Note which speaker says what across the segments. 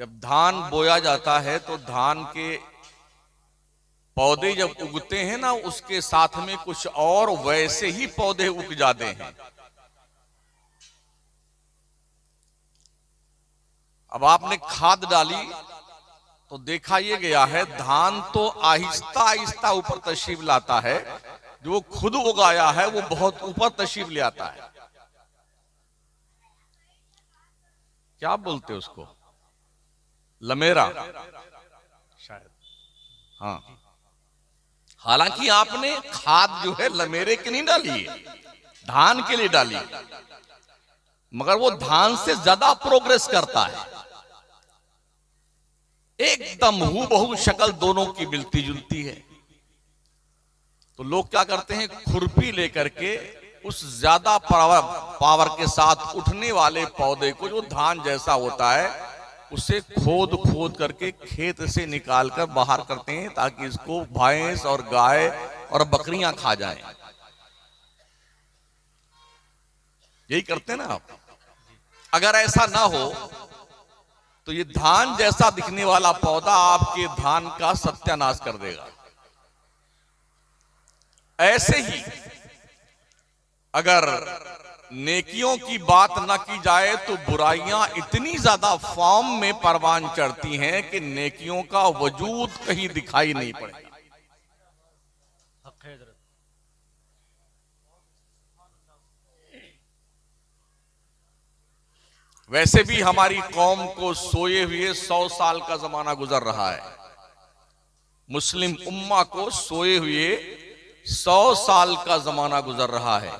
Speaker 1: जब धान बोया जाता है तो धान के पौधे जब उगते हैं ना, उसके साथ में कुछ और वैसे ही पौधे उग जाते हैं। अब आपने खाद डाली तो देखा यह गया है, धान तो आहिस्ता आहिस्ता ऊपर तशरीफ लाता है, जो खुद उगाया है वो बहुत ऊपर तशरीफ ले आता है। क्या बोलते उसको, लमेरा शायद। हाँ, हालांकि आपने खाद जो है लमेरे के नहीं डाली है, धान के लिए डाली, मगर वो धान से ज्यादा प्रोग्रेस करता है। एकदम हूबहू शक्ल दोनों की मिलती जुलती है। तो लोग क्या करते हैं, खुरपी लेकर के उस ज्यादा पावर के साथ उठने वाले पौधे को, जो धान जैसा होता है, उसे खोद खोद करके खेत से निकालकर बाहर करते हैं, ताकि इसको भैंस और गाय और बकरियां खा जाएं। यही करते हैं ना आप। अगर ऐसा ना हो तो ये धान जैसा दिखने वाला पौधा आपके धान का सत्यानाश कर देगा। ऐसे ही अगर नेकियों की बात न की जाए तो बुराइयां इतनी ज्यादा फॉर्म में परवान चढ़ती हैं कि नेकियों का वजूद कहीं दिखाई नहीं पड़ेगा। वैसे भी हमारी कौम को सोए हुए 100 साल का जमाना गुजर रहा है। मुस्लिम उम्मा को सोए हुए 100 साल का जमाना गुजर रहा है।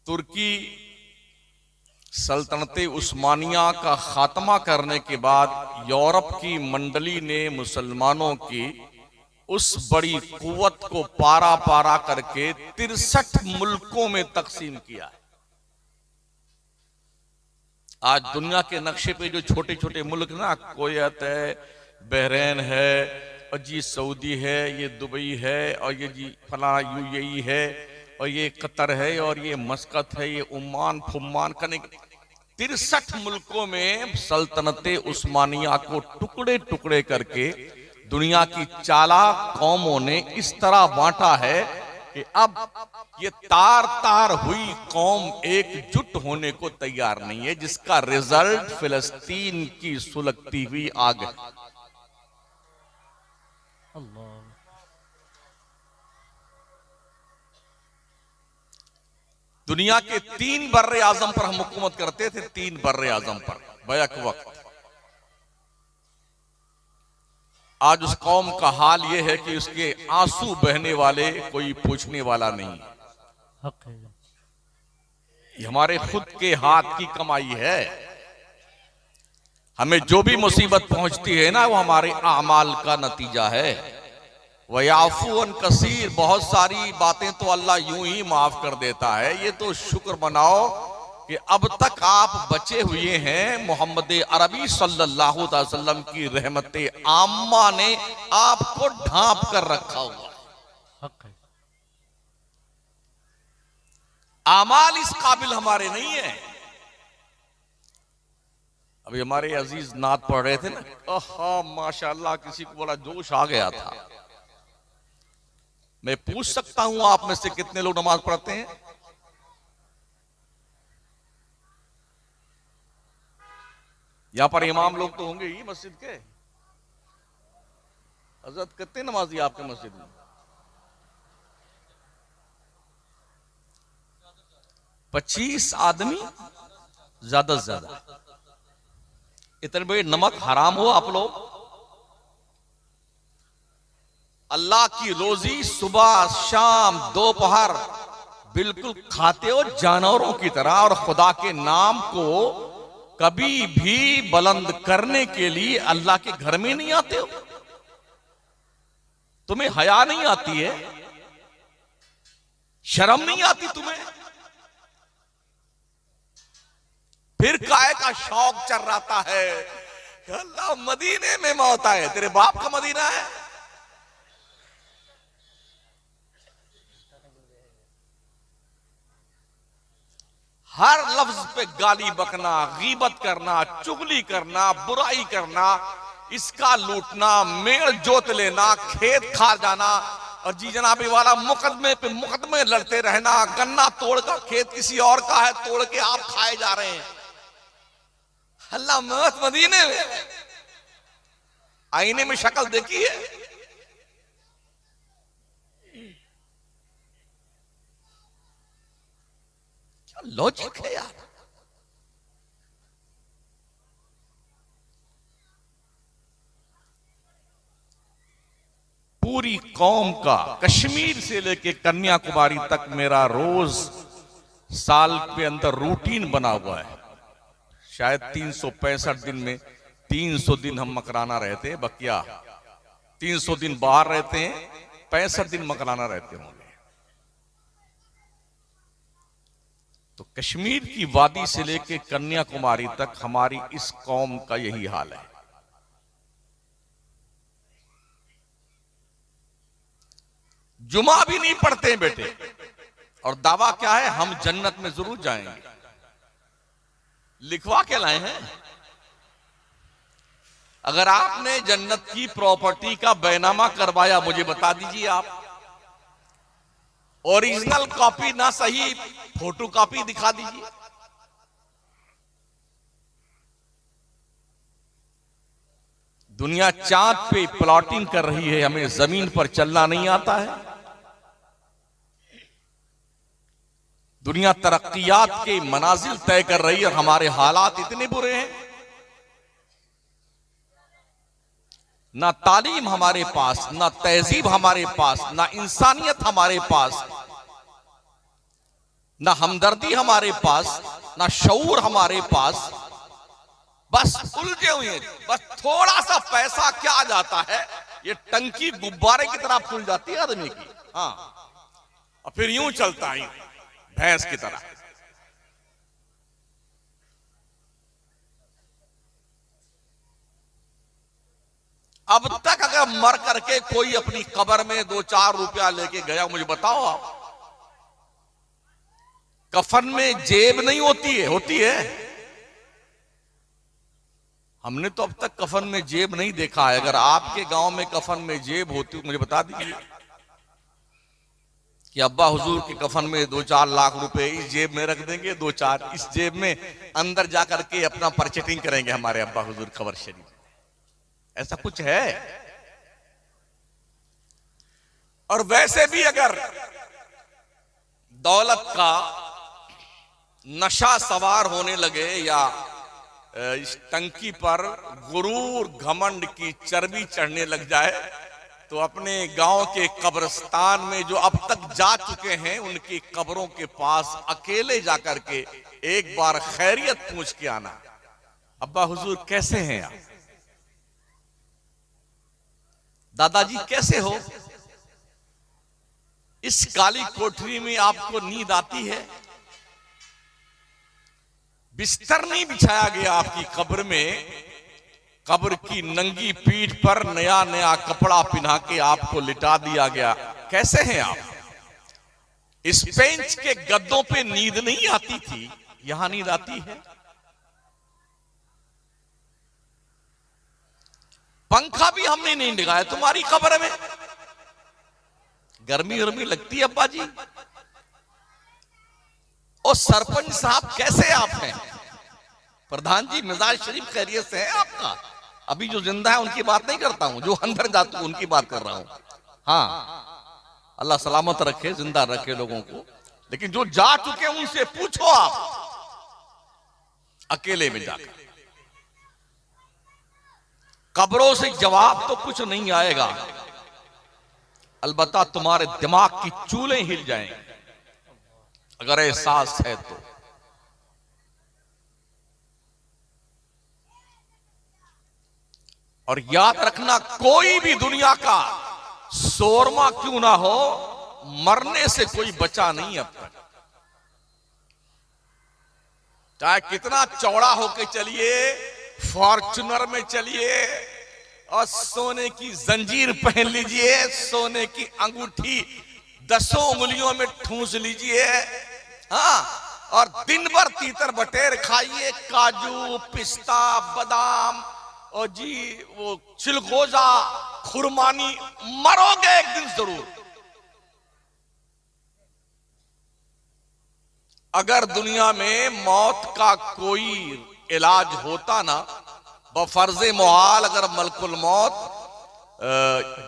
Speaker 1: तुर्की सल्तनत उस्मानिया का खात्मा करने के बाद यूरोप की मंडली ने मुसलमानों की उस बड़ी कुव्वत को पारा पारा करके 63 मुल्कों में तकसीम किया है। आज दुनिया के नक्शे पे जो छोटे छोटे मुल्क ना, कुवैत है, बहरीन है, और जी सऊदी है, ये दुबई है, और ये जी फलाना यूएई है, और ये कतर है, और ये मस्कत है, ये उम्मान फुम्मान करने 63 मुल्कों में सल्तनत उस्मानिया को टुकड़े टुकड़े करके दुनिया की चालाक कौमों ने इस तरह बांटा है कि अब ये तार तार हुई कौम एकजुट होने को तैयार नहीं है, जिसका रिजल्ट फिलिस्तीन की सुलगती हुई आग है। दुनिया के 3 बर्रे आजम पर हम हुकूमत करते थे, 3 बर्रे आजम पर बैक वक्त। आज उस कौम का हाल यह है कि उसके आंसू बहने वाले कोई पूछने वाला नहीं। ये हमारे खुद के हाथ की कमाई है। हमें जो भी मुसीबत पहुंचती है ना, वो हमारे आमाल का नतीजा है। वयाफून कसीर, बहुत सारी बातें तो अल्लाह यूं ही माफ कर देता है। ये तो शुक्र मनाओ कि अब तक आप बचे हुए हैं। मोहम्मद अरबी सल्लल्लाहु अलैहि वसल्लम की रहमत आम्मा ने आपको ढांप कर रखा हुआ है। आमाल इस काबिल हमारे नहीं है। अभी हमारे अजीज नात पढ़ रहे थे ना, माशाअल्लाह, किसी को बड़ा जोश आ गया था। मैं पूछ सकता हूं आप में से कितने लोग नमाज पढ़ते हैं? यहां पर इमाम लोग तो होंगे ही मस्जिद के। हजरत कितने नमाजी आपके मस्जिद में? 25 आदमी ज्यादा से ज्यादा। इतने बड़े नमक हराम हो आप लोग। अल्लाह की रोजी सुबह शाम दोपहर बिल्कुल खाते हो जानवरों की तरह, और खुदा के नाम को कभी भी बुलंद करने के लिए अल्लाह के घर में नहीं आते हो। तुम्हें हया नहीं आती है, शर्म नहीं आती तुम्हें? फिर काय का शौक चल रहा है, अल्लाह मदीने में मौत आए। तेरे बाप का मदीना है। हर लफ्ज पे गाली बकना, गीबत करना, चुगली करना, बुराई करना, इसका लूटना, मेड़ जोत लेना, खेत खा जाना, और जी जनाबी वाला मुकदमे पे मुकदमे लड़ते रहना। गन्ना तोड़कर खेत किसी और का है, तोड़ के आप खाए जा रहे हैं। अल्लाह मौत मदीने में आईने में शक्ल देखी है? क्या लॉजिक है यार। पूरी कौम का कश्मीर से लेके कन्याकुमारी तक मेरा रोज साल के अंदर रूटीन बना हुआ है। शायद 365 दिन में 300 दिन हम मकराना रहते हैं, बकिया 300 दिन बाहर रहते हैं, 65 दिन मकराना रहते होंगे। तो कश्मीर की वादी से लेके कन्याकुमारी तक हमारी इस कौम का यही हाल है। जुमा भी नहीं पढ़ते हैं बेटे, और दावा क्या है, हम जन्नत में जरूर जाएंगे। लिखवा के लाए हैं। अगर आपने जन्नत की प्रॉपर्टी का बैनामा करवाया, मुझे बता दीजिए आप। ओरिजिनल कॉपी ना सही, फोटो कॉपी दिखा दीजिए। दुनिया चांद पे प्लॉटिंग कर रही है, हमें जमीन पर चलना नहीं आता है। दुनिया तरक्कियात के मनाजिल तय कर रही है, हमारे हालात इतने बुरे हैं। ना तालीम हमारे पास, ना तहजीब हमारे पास, ना इंसानियत हमारे पास, ना हमदर्दी हमारे पास, ना शऊर हमारे पास। बस उलझे हुए हैं। बस थोड़ा सा पैसा क्या आ जाता है, ये टंकी गुब्बारे की तरह फूल जाती है आदमी की। हाँ, और फिर यूं चलता है भैंस की तरह। अब तक अगर मर करके कोई अपनी कब्र में 2-4 रुपया लेके गया, मुझे बताओ आप। कफन में जेब नहीं होती है? होती है। हमने तो अब तक कफन में जेब नहीं देखा है। अगर आपके गांव में कफन में जेब होती, मुझे बता दीजिए कि अब्बा हुजूर के कफन में 2-4 लाख रुपए इस जेब में रख देंगे, 2-4 इस जेब में अंदर जाकर के अपना परचेटिंग करेंगे हमारे अब्बा हुजूर खबर शरीफ। ऐसा कुछ है? और वैसे भी अगर दौलत का नशा सवार होने लगे, या इस टंकी पर गुरूर घमंड की चर्बी चढ़ने लग जाए, तो अपने गांव के कब्रिस्तान में जो अब तक जा चुके हैं, उनकी कब्रों के पास अकेले जाकर के एक बार खैरियत पूछ के आना। अब्बा हुजूर कैसे हैं आप? दादाजी कैसे हो? इस काली कोठरी में आपको नींद आती है? बिस्तर नहीं बिछाया गया आपकी कब्र में, कब्र की नंगी पीठ पर नया नया कपड़ा पहना के आपको लिटा दिया गया। कैसे हैं आप? इस बेंच के गद्दों पे नींद नहीं आती थी, यहां नींद आती है। पंखा भी हमने नहीं लगाया तुम्हारी कब्र में। गर्मी गर्मी लगती है अब्बा जी। और सरपंच साहब कैसे आप हैं? प्रधान जी मिजाज शरीफ खैरियत से है आपका? अभी जो जिंदा है उनकी बात नहीं करता हूं, जो अंदर जाते उनकी बात कर रहा हूं। हाँ, अल्लाह सलामत रखे, जिंदा रखे लोगों को। लेकिन जो जा चुके उनसे पूछो आप अकेले में जाकर। कब्रों से जवाब तो कुछ नहीं आएगा, अलबत्ता तुम्हारे दिमाग की चूलें हिल जाएंगी अगर एहसास है तो। और याद रखना, कोई भी दुनिया का शोरमा क्यों ना हो, मरने से कोई बचा नहीं अब तक। चाहे कितना चौड़ा होके चलिए, फॉर्च्यूनर में चलिए और सोने की जंजीर पहन लीजिए, सोने की अंगूठी 10 उंगलियों में ठूंस लीजिए, हाँ, और दिन भर तीतर बटेर खाइए, काजू पिस्ता बादाम और जी वो चिलगोजा खुरमानी, मरोगे एक दिन जरूर। अगर दुनिया में मौत का कोई इलाज होता ना, बफर्ज मुहाल अगर मलकुल मौत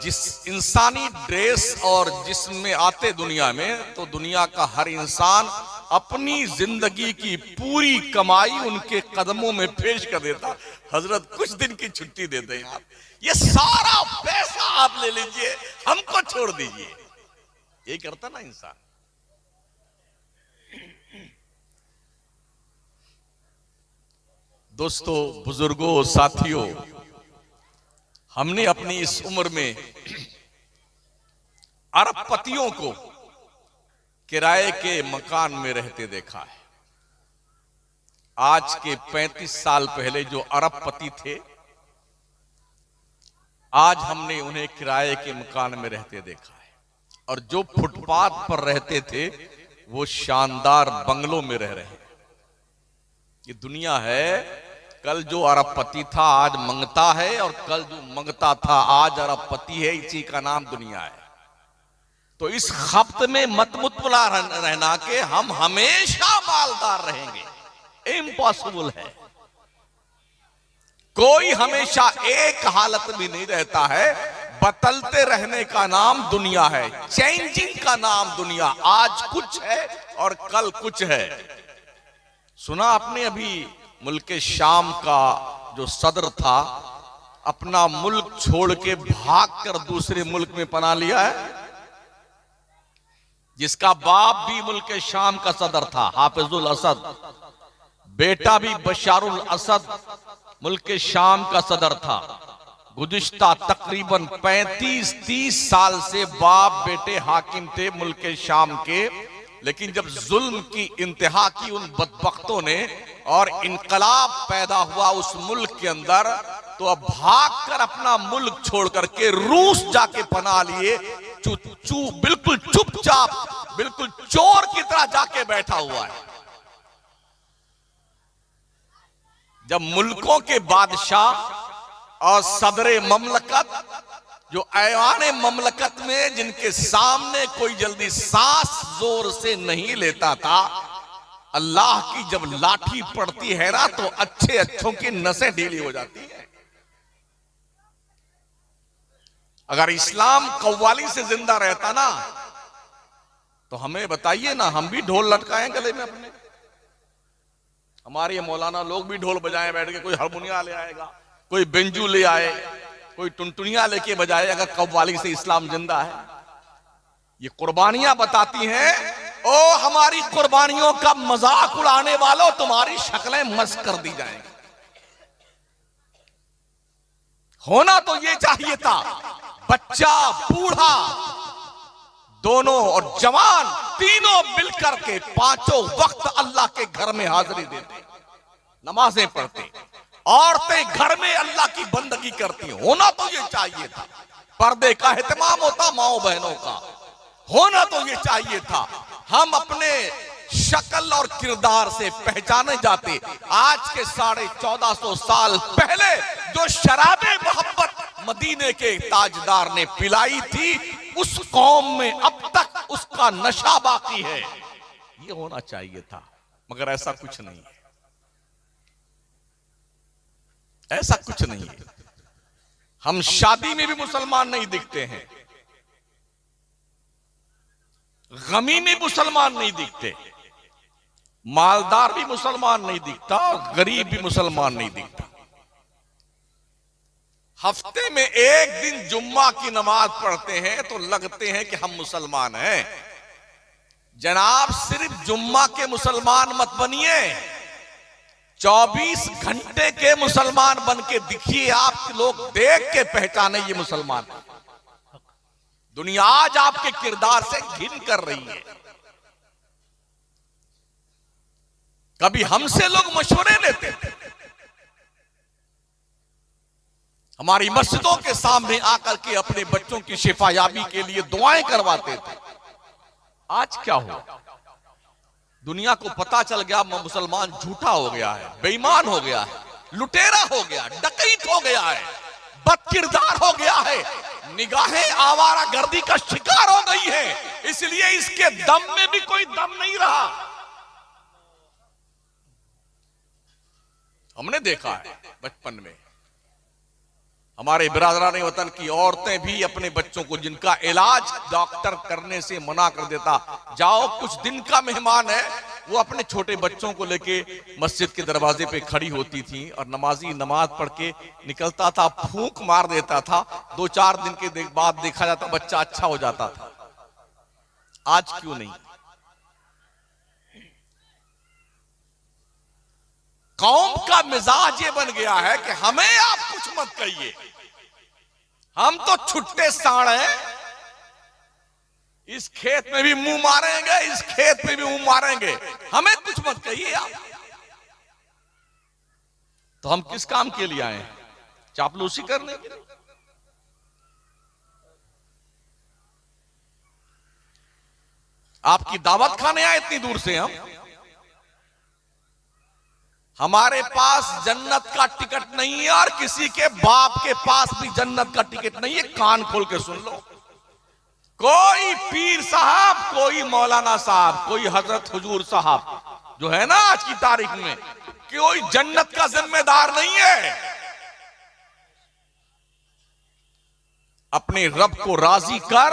Speaker 1: जिस इंसानी ड्रेस और जिसमें आते दुनिया में, तो दुनिया का हर इंसान अपनी जिंदगी की पूरी कमाई उनके कदमों में पेश कर देता। हजरत कुछ दिन की छुट्टी दे दें आप, ये सारा पैसा आप ले लीजिए, हमको छोड़ दीजिए। ये करता ना इंसान। दोस्तों, बुजुर्गों, साथियों, हमने अपनी इस उम्र में अरबपतियों को किराए के मकान में रहते देखा है। आज के 35 साल पहले जो अरबपति थे, आज हमने उन्हें किराए के मकान में रहते देखा है। और जो फुटपाथ पर रहते थे वो शानदार बंगलों में रह रहे हैं। ये दुनिया है। कल जो अरबपति था आज मंगता है, और कल जो मंगता था आज अरबपति है। इसी का नाम दुनिया है। तो इस खप्त में मत मुतला रहना कि हम हमेशा मालदार रहेंगे, इम्पॉसिबल है। कोई हमेशा एक हालत में नहीं रहता है। बदलते रहने का नाम दुनिया है, चेंजिंग का नाम दुनिया। आज कुछ है और कल कुछ है। सुना आपने अभी मुल्क शाम का जो सदर था, अपना मुल्क छोड़ के भागकर दूसरे मुल्क में पनाह लिया है। जिसका बाप भी मुल्क शाम का सदर था, हाफिजुल असद, बेटा भी बशारुल असद मुल्क शाम का सदर था। गुज़िश्ता तकरीबन 35-30 साल से बाप बेटे हाकिम थे मुल्क शाम के। लेकिन जब जुल्म की इंतहा की उन बदबख्तों ने और इनकलाब पैदा हुआ उस मुल्क के अंदर, तो अब भागकर अपना मुल्क छोड़ करके रूस जाके पनाह लिए। बिल्कुल चुपचाप, बिल्कुल चोर की तरह जाके बैठा हुआ है। जब मुल्कों के बादशाह और सदरे ममलकत, जो ऐवाने ममलकत में जिनके सामने कोई जल्दी सांस जोर से नहीं लेता था, अल्लाह की जब लाठी पड़ती है ना, तो अच्छे अच्छों की नसें ढीली हो जाती है। अगर इस्लाम कव्वाली से जिंदा रहता ना, तो हमें बताइए ना, हम भी ढोल लटकाएं गले में अपने। हमारे ये मौलाना लोग भी ढोल बजाएं बैठ के। कोई हारमोनिया ले आएगा, कोई बेंजू ले आए, कोई टुनटुनिया लेके बजाए, अगर कव्वाली से इस्लाम जिंदा है। ये कुर्बानियां बताती हैं, ओ हमारी कुर्बानियों का मजाक उड़ाने वालों, तुम्हारी शक्लें मस्क कर दी जाएंगी। होना तो ये चाहिए था, बच्चा बूढ़ा दोनों और जवान तीनों मिलकर के पांचों वक्त अल्लाह के घर में हाजिरी देते, नमाजें पढ़ते, औरतें घर में अल्लाह की बंदगी करती। होना तो ये चाहिए था, पर्दे का एहतमाम होता माओ बहनों का। होना तो ये चाहिए था, हम अपने शक्ल और किरदार से पहचाने जाते। आज के 1450 साल पहले जो शराबे मोहब्बत मदीने के ताजदार ने पिलाई थी, उस कौम में अब तक उसका नशा बाकी है। ये होना चाहिए था, मगर ऐसा कुछ नहीं है। ऐसा कुछ नहीं है। हम शादी में भी मुसलमान नहीं दिखते हैं, गमी में मुसलमान नहीं दिखते, मालदार भी मुसलमान नहीं दिखता और गरीब भी मुसलमान नहीं दिखता। हफ्ते में एक दिन जुम्मा की नमाज पढ़ते हैं तो लगते हैं कि हम मुसलमान हैं। जनाब, सिर्फ जुम्मा के मुसलमान मत बनिए, 24 घंटे के मुसलमान बन के दिखिए। आप लोग देख के पहचाने ये मुसलमान। दुनिया आज आपके किरदार से घिन कर रही है। कभी हमसे लोग मशवरे लेते थे, हमारी मस्जिदों के सामने आकर के अपने बच्चों की शिफायाबी के लिए दुआएं करवाते थे। आज क्या हुआ? दुनिया को पता चल गया मुसलमान झूठा हो गया है, बेईमान हो गया है, लुटेरा हो गया, डकैत हो गया है, बदकिरदार हो गया है, निगाहें आवारा गर्दी का शिकार हो गई है, इसलिए इसके दम में भी कोई दम नहीं रहा। हमने देखा है बचपन में हमारे बिरादरान वतन की औरतें भी अपने बच्चों को, जिनका इलाज डॉक्टर करने से मना कर देता, जाओ कुछ दिन का मेहमान है, वो अपने छोटे बच्चों को लेके मस्जिद के दरवाजे पे खड़ी होती थी और नमाजी नमाज पढ़ के निकलता था, फूंक मार देता था, 2-4 दिन के बाद देखा जाता बच्चा अच्छा हो जाता था। आज क्यों नहीं? कौम का मिजाज ये बन गया है कि हमें आप कुछ मत कहिए, हम तो छुट्टे साड़ हैं, इस खेत में भी मुंह मारेंगे, इस खेत में भी मुंह मारेंगे, हमें कुछ मत कहिए आप। तो हम किस काम के लिए आए हैं? चापलूसी करने के लिए? आपकी दावत खाने आए इतनी दूर से हम? हमारे पास जन्नत का टिकट नहीं है और किसी के बाप के पास भी जन्नत का टिकट नहीं है। कान खोल के सुन लो, कोई पीर साहब, कोई मौलाना साहब, कोई हजरत हुजूर साहब जो है ना आज की तारीख में, कोई जन्नत का जिम्मेदार नहीं है। अपने रब को राजी कर,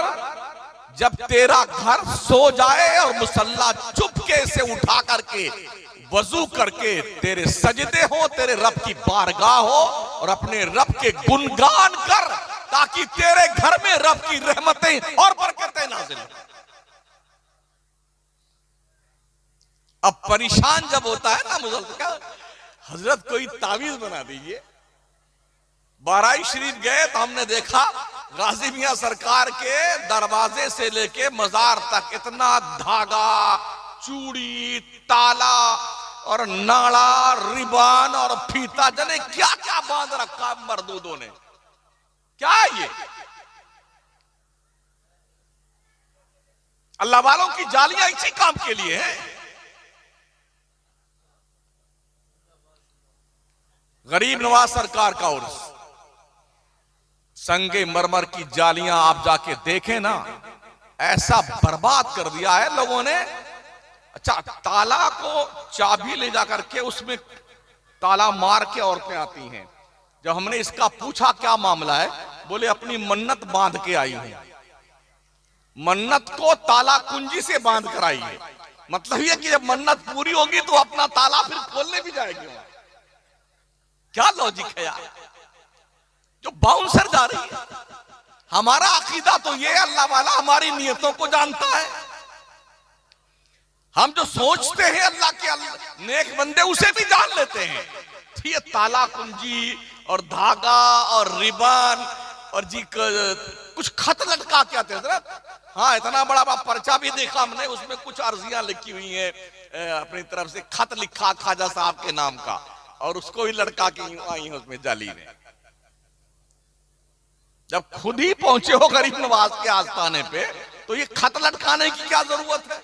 Speaker 1: जब तेरा घर सो जाए और मुसल्ला चुपके से उठा करके वजू करके तेरे सजदे हो, तेरे रब की बारगाह हो और अपने रब के गुणगान कर, ताकि तेरे घर में रब की रहमतें और बरकतें नाज़िल हो। अब परेशान जब होता है ना मुसलमान, हजरत कोई तावीज बना दीजिए। बाराई शरीफ गए तो हमने देखा गाजी मियां सरकार के दरवाजे से लेके मजार तक इतना धागा, चूड़ी, ताला और नाड़ा, रिबान और फीता, जने क्या क्या बांध रखा मर्दूदों ने। क्या है ये? अल्लाह वालों की जालियां इसी काम के लिए हैं। गरीब नवाज सरकार का उर्स, संगे मरमर की जालियां आप जाके देखें ना, ऐसा बर्बाद कर दिया है लोगों ने। अच्छा, ताला को चाबी ले जाकर के उसमें ताला मार के औरतें आती हैं। जब हमने इसका पूछा क्या मामला है, बोले अपनी मन्नत बांध के आई हूं। मन्नत को ताला कुंजी से बांध कर आई है। मतलब ये कि जब मन्नत पूरी होगी तो अपना ताला फिर खोलने भी जाएगी। क्या लॉजिक है यार, जो बाउंसर जा रही है। हमारा अकीदा तो ये, अल्लाह वाला हमारी नियतों को जानता है। हम जो सोचते हैं अल्लाह के नेक बंदे उसे भी जान लेते हैं। तो ये ताला कुंजी और धागा और रिबन और जी कुछ खत लटका के आते हैं। हाँ, इतना बड़ा पर्चा भी देखा हमने, उसमें कुछ अर्जियां लिखी हुई हैं, अपनी तरफ से खत लिखा ख्वाजा साहब के नाम का, और उसको भी लटका के आई है उसमें जाली में। जब खुद ही पहुंचे हो गरीब नवाज के आस्थाने पे, तो ये खत लटकाने की क्या जरूरत है?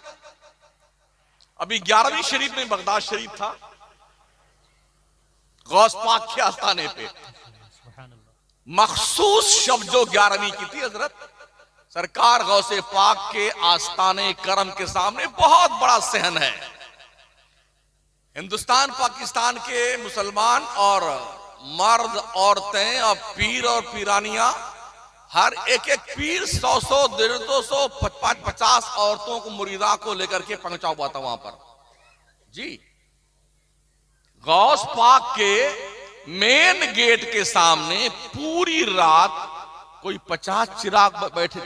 Speaker 1: अभी 11वीं शरीफ में बगदाद शरीफ था, गौस पाक के आस्थाने पे मखसूस शब जो 11वीं की थी, हजरत सरकार गौसे पाक के आस्थाने करम के सामने बहुत बड़ा सहन है। हिंदुस्तान पाकिस्तान के मुसलमान और मर्द, औरतें और पीर और पीरानियां, हर एक पीर 100-100, 150-200, 50 औरतों को, मुरीदा को लेकर के पहुंचा हुआ था वहां पर जी। गौस पाक के मेन गेट के सामने पूरी रात कोई 50 चिराग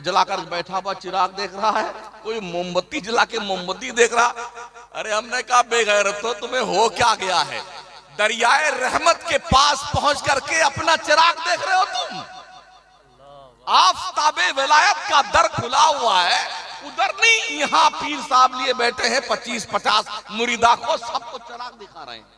Speaker 1: जलाकर बैठा हुआ चिराग देख रहा है, कोई मोमबत्ती जला के मोमबत्ती देख रहा। अरे हमने कहा बेगैरतो, तुम्हें हो क्या गया है? दरियाए रहमत के पास पहुंच करके अपना चिराग देख रहे हो तुम? आफताबे विलायत का दर खुला हुआ है, उधर नहीं, यहां पीर साहब लिए बैठे हैं 25-50 मुरीदा को, सबको चिराग दिखा रहे हैं।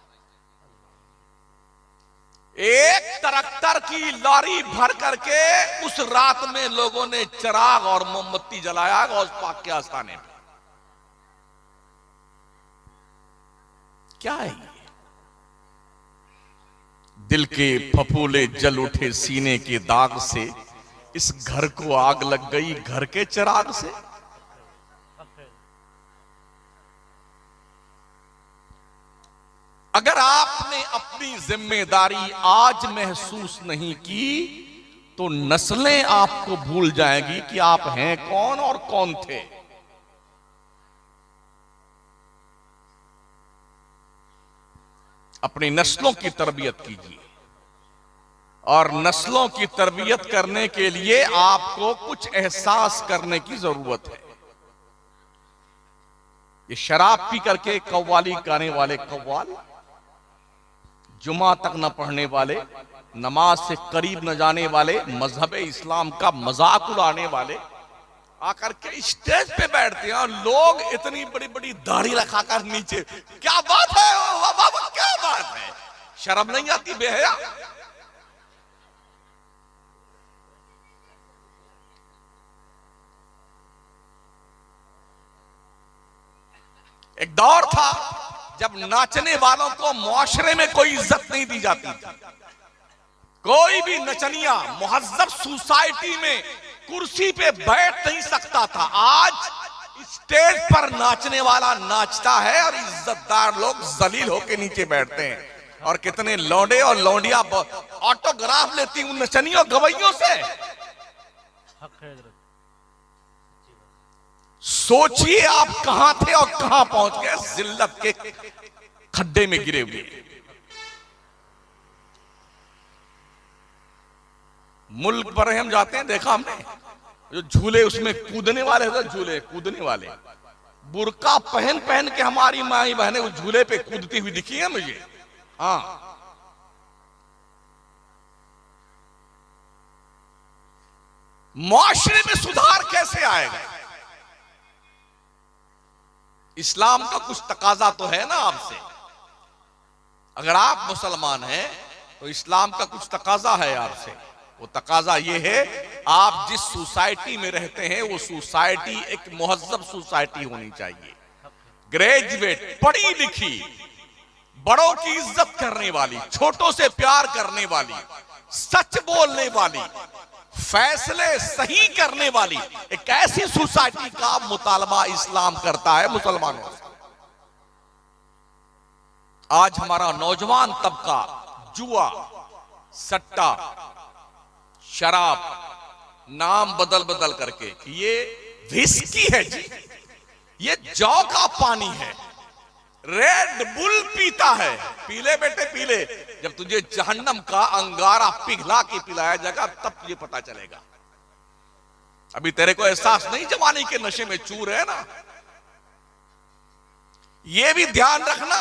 Speaker 1: एक ट्रैक्टर की लॉरी भर करके उस रात में लोगों ने चिराग और मोमबत्ती जलाया गौस पाक के आस्थाने पे। क्या है ये? दिल के फफूले जल उठे सीने के दाग से, इस घर को आग लग गई घर के चिराग से। अगर आपने अपनी जिम्मेदारी आज महसूस नहीं की तो नस्लें आपको भूल जाएंगी कि आप हैं कौन और कौन थे। अपनी नस्लों की तरबियत कीजिए, और नस्लों की तरबियत करने के लिए आपको कुछ एहसास करने की जरूरत है। ये शराब पी करके कव्वाली गाने वाले कव्वाल, जुमा तक न पढ़ने वाले, नमाज से करीब न जाने वाले, मजहब इस्लाम का मजाक उड़ाने वाले आकर के स्टेज पे बैठते हैं और लोग इतनी बड़ी बड़ी दाढ़ी रखाकर नीचे, क्या बात है बाबा, क्या बात है, शर्म नहीं आती बेहया? एक दौर था जब नाचने वालों को मुआशरे में कोई इज्जत नहीं दी जाती थी। कोई भी नचनिया मुहज्जब सोसाइटी में कुर्सी पे बैठ नहीं सकता था। आज स्टेज पर नाचने वाला नाचता है और इज्जतदार लोग जलील होके नीचे बैठते हैं। और कितने लौंडे और लौंडिया ऑटोग्राफ लेती उन नचनियों गवैयों से। सोचिए आप कहां थे और कहां पहुंच गए, जिल्लत के खड्डे में गिरे हुए। मुल्क पर हम जाते हैं, देखा हमने जो झूले उसमें कूदने वाले थे, झूले कूदने वाले बुर्का पहन पहन के हमारी माई बहनें उस झूले पे कूदती हुई दिखी है मुझे। हाँ, मुआशरे में सुधार कैसे आएगा? इस्लाम का कुछ तकाजा तो है ना आपसे। अगर आप मुसलमान हैं तो इस्लाम का कुछ तकाजा है आपसे। वो तकाजा ये है, आप जिस सोसाइटी में रहते हैं वो सोसाइटी एक मुहज्जब सोसाइटी होनी चाहिए। ग्रेजुएट, पढ़ी लिखी, बड़ों की इज्जत करने वाली, छोटों से प्यार करने वाली, सच बोलने वाली, फैसले सही करने वाली एक ऐसी सोसाइटी का मुतालबा इस्लाम करता है मुसलमानों से। आज हमारा नौजवान तबका जुआ, सट्टा, शराब, नाम बदल बदल करके कि ये विस्की है जी, ये जौ का पानी है, रेड बुल पीता है। पीले बेटे पीले, जब तुझे जहन्नम का अंगारा पिघला के पिलाया जाएगा तब तुझे पता चलेगा। अभी तेरे को एहसास नहीं जवानी के नशे में चूर है ना। ये भी ध्यान रखना।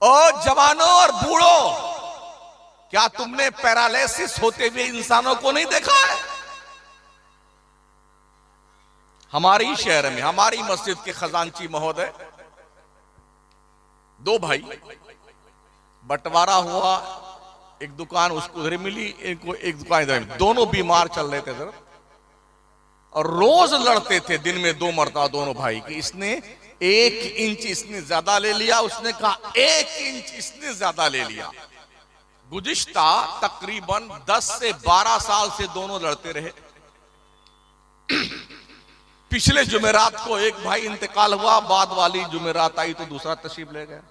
Speaker 1: ओ जवानों और बूढ़ों, क्या तुमने पैरालिसिस होते हुए इंसानों को नहीं देखा है? हमारे शहर में, हमारी मस्जिद के खजांची महोदय, दो भाई, बंटवारा हुआ, एक दुकान उसको उधर मिली, एक दुकान इधर मिली, दोनों बीमार चल रहे थे सर, और रोज लड़ते थे दिन में 2 मरतबा दोनों भाई कि इसने 1 इंच इसने ज्यादा ले लिया, उसने कहा 1 इंच इसने ज्यादा ले लिया। गुज़िश्ता तकरीबन 10 से 12 साल से दोनों लड़ते रहे। पिछले जुमेरात को एक भाई इंतकाल हुआ, बाद वाली जुमेरात आई तो दूसरा तशरीफ ले गया।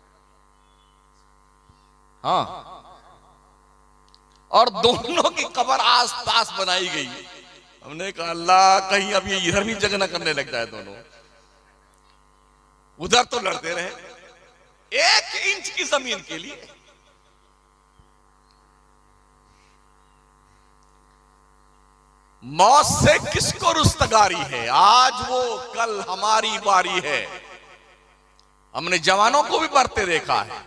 Speaker 1: हाँ, और दोनों की कब्र आस पास बनाई गई। हमने कहा अल्लाह कहीं अब ये इधर भी जगह न करने लग जाए दोनों। उधर तो लड़ते रहे 1 इंच की जमीन के लिए। मौत से किसको रुस्तगारी है? आज वो, कल हमारी बारी है। हमने जवानों को भी मरते देखा है,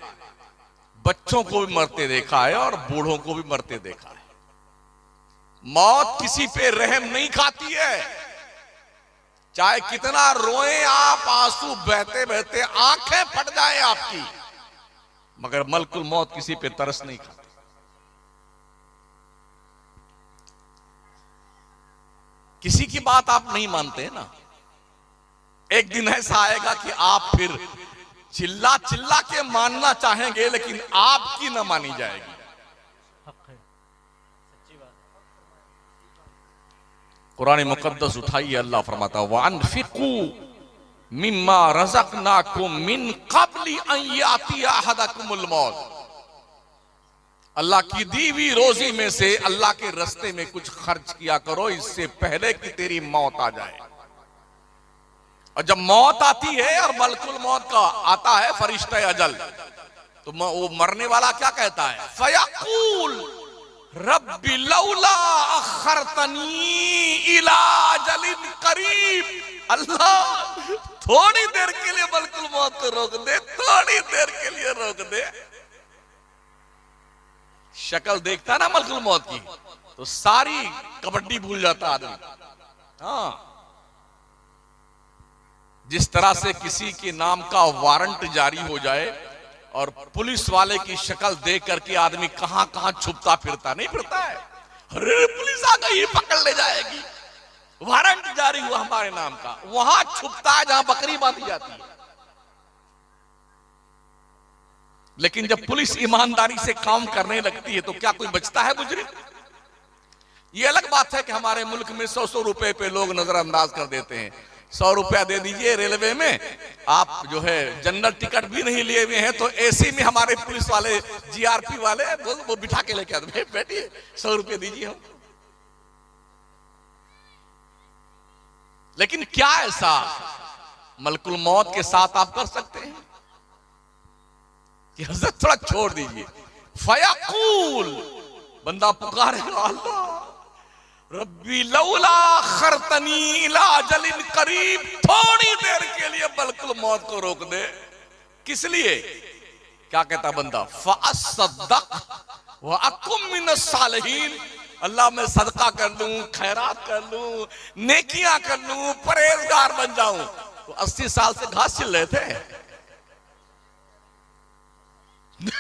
Speaker 1: बच्चों को भी मरते देखा है, और बूढ़ों को भी मरते देखा है। मौत किसी पे रहम नहीं खाती है। चाहे कितना रोएं आप, आंसू बहते बहते आंखें फट जाए आपकी, मगर मलकुल मौत किसी पे तरस नहीं खाती। किसी की बात आप नहीं मानते ना, एक दिन ऐसा आएगा कि आप फिर चिल्ला चिल्ला के मानना चाहेंगे लेकिन आपकी ना मानी जाएगी। कुरान मुकद्दस उठाइए, अल्लाह फरमाता वअनफिकू मिम्मा रज़क़नाकुम मिन क़ब्लि अन यातिया अहदकुमुल मौत। अल्लाह की दी हुई रोजी में से अल्लाह के रास्ते में कुछ खर्च किया करो, इससे पहले कि तेरी मौत आ जाए। और जब मौत आती है और मलकुल मौत का आता है फरिश्ता अजल, तो वो मरने वाला क्या कहता है? फयक़ूल रब्बी लौला अख़रतनी इला अजलिन करीब। अल्लाह थोड़ी देर के लिए मलकुल मौत को रोक दे, थोड़ी देर के लिए रोक दे। शक्ल देखता ना मलकुल मौत की तो सारी कबड्डी भूल जाता आदमी। हाँ, जिस तरह से किसी के नाम का वारंट जारी हो जाए और पुलिस वाले की शक्ल देख करके आदमी कहां कहां छुपता फिरता नहीं फिरता है। अरे पुलिस आ गई, पकड़ ले जाएगी, वारंट जारी हुआ हमारे नाम का, वहां छुपता है जहां बकरी बांधी जाती है। लेकिन जब पुलिस ईमानदारी से काम करने लगती है तो क्या कोई बचता है मुजरिम? ये अलग बात है कि हमारे मुल्क में 100-100 रुपए पे लोग नजरअंदाज कर देते हैं। 100 रुपया दे दीजिए रेलवे में, आप जो है जनरल टिकट भी नहीं लिए हुए हैं तो एसी में हमारे पुलिस वाले जीआरपी वाले वो बिठा के लेके आते, बैठिए 100 रुपये दीजिए हम। लेकिन क्या ऐसा मलकुल मौत के साथ आप कर सकते हैं कि हज़रत थोड़ा छोड़ दीजिए? फयक़ूल, बंदा पुकारेगा अल्लाह रब्बी लौला अख़रतनी इला अजलिन करीब, थोड़ी देर के लिए मलकुल मौत को रोक दे। किस लिए? क्या कहता बंदा? फ़अस्सद्दक़ व अकुम मिनस सालिहीन। अल्लाह मैं सदका कर लूं, खैरात कर लूं, नेकियां कर लूं, परहेजगार बन जाऊं। तो 80 साल से घास छिल रहे थे,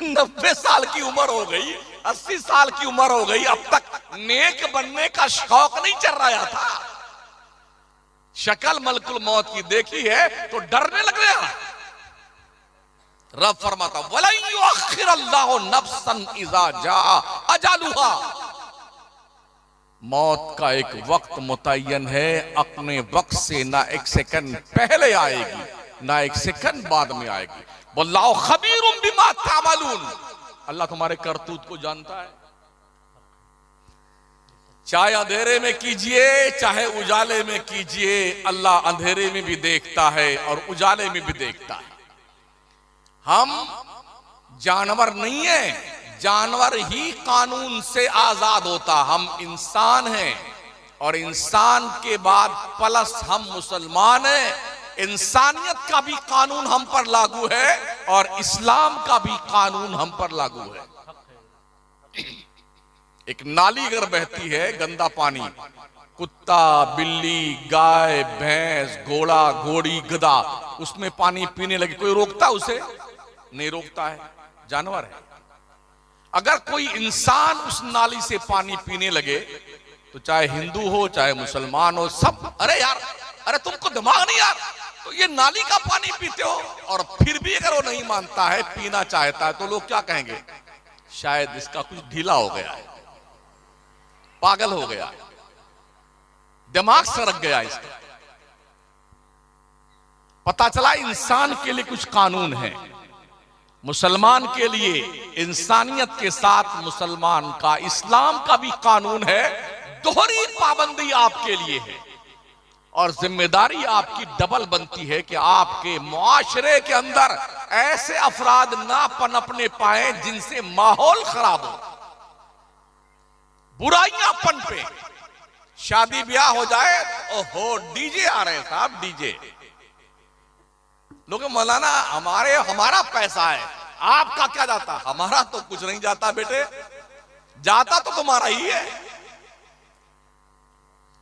Speaker 1: 90 साल की उम्र हो गई, 80 साल की उम्र हो गई, अब तक नेक बनने का शौक नहीं चल रहा था। शक्ल मलकुल मौत की देखी है तो डरने लग गया। रब फरमाता वलन युअख्खिर अल्लाहु नफ्सन इज़ा जाअ अजलुहा। मौत का एक वक्त मुतय्यन है, अपने वक्त से ना एक सेकंड पहले आएगी ना एक सेकंड बाद में आएगी। वल्लाहु खबीरुम बिमा तामलून। अल्लाह तुम्हारे करतूत को जानता है। चाहे अंधेरे में कीजिए चाहे उजाले में कीजिए, अल्लाह अंधेरे में भी देखता है और उजाले में भी देखता है। हम जानवर नहीं है, जानवर ही कानून से आजाद होता। हम इंसान हैं और इंसान के बाद प्लस हम मुसलमान हैं। इंसानियत का भी कानून हम पर लागू है और इस्लाम का भी कानून हम पर लागू है। एक नाली अगर बहती है, गंदा पानी, कुत्ता, बिल्ली, गाय, भैंस, घोड़ा, घोड़ी, गधा उसमें पानी पीने लगे, कोई रोकता उसे? नहीं रोकता है, जानवर है। अगर कोई इंसान उस नाली से पानी पीने लगे तो चाहे हिंदू हो चाहे मुसलमान हो, सब अरे यार, अरे तुमको दिमाग नहीं यार, तो ये नाली का पानी पीते हो। और फिर भी अगर वो नहीं मानता है, पीना चाहता है, तो लोग क्या कहेंगे? शायद इसका कुछ ढीला हो गया है, पागल हो गया, दिमाग सरक गया इसका। पता चला इंसान के लिए कुछ कानून है, मुसलमान के लिए इंसानियत के साथ मुसलमान का, इस्लाम का भी कानून है। दोहरी पाबंदी आपके लिए है और जिम्मेदारी आपकी डबल बनती है कि आपके मुआशरे के अंदर ऐसे अफराद ना पनपने पाए जिनसे माहौल खराब हो, बुराइयां पनपे। शादी ब्याह हो जाए, ओहो डीजे आ रहे हैं साहब, डीजे। लोग मौलाना हमारा पैसा है, आपका क्या जाता? हमारा तो कुछ नहीं जाता बेटे, जाता तो तुम्हारा ही है,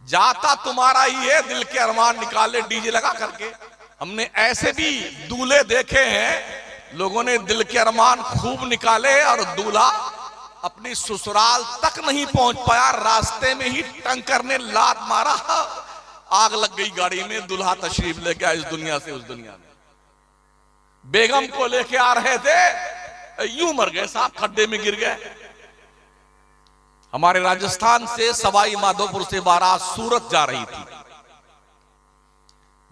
Speaker 1: जाता तुम्हारा ही है। दिल के अरमान निकाले डीजे लगा करके। हमने ऐसे भी दूल्हे देखे हैं, लोगों ने दिल के अरमान खूब निकाले और दूल्हा अपनी ससुराल तक नहीं पहुंच पाया, रास्ते में ही टंकर ने लात मारा, आग लग गई गाड़ी में, दूल्हा तशरीफ ले गया इस दुनिया से उस दुनिया में। बेगम को लेके आ रहे थे, यूं मर गए साहब, खड्डे में गिर गए। हमारे राजस्थान से सवाई माधोपुर से बारात सूरत जा रही थी।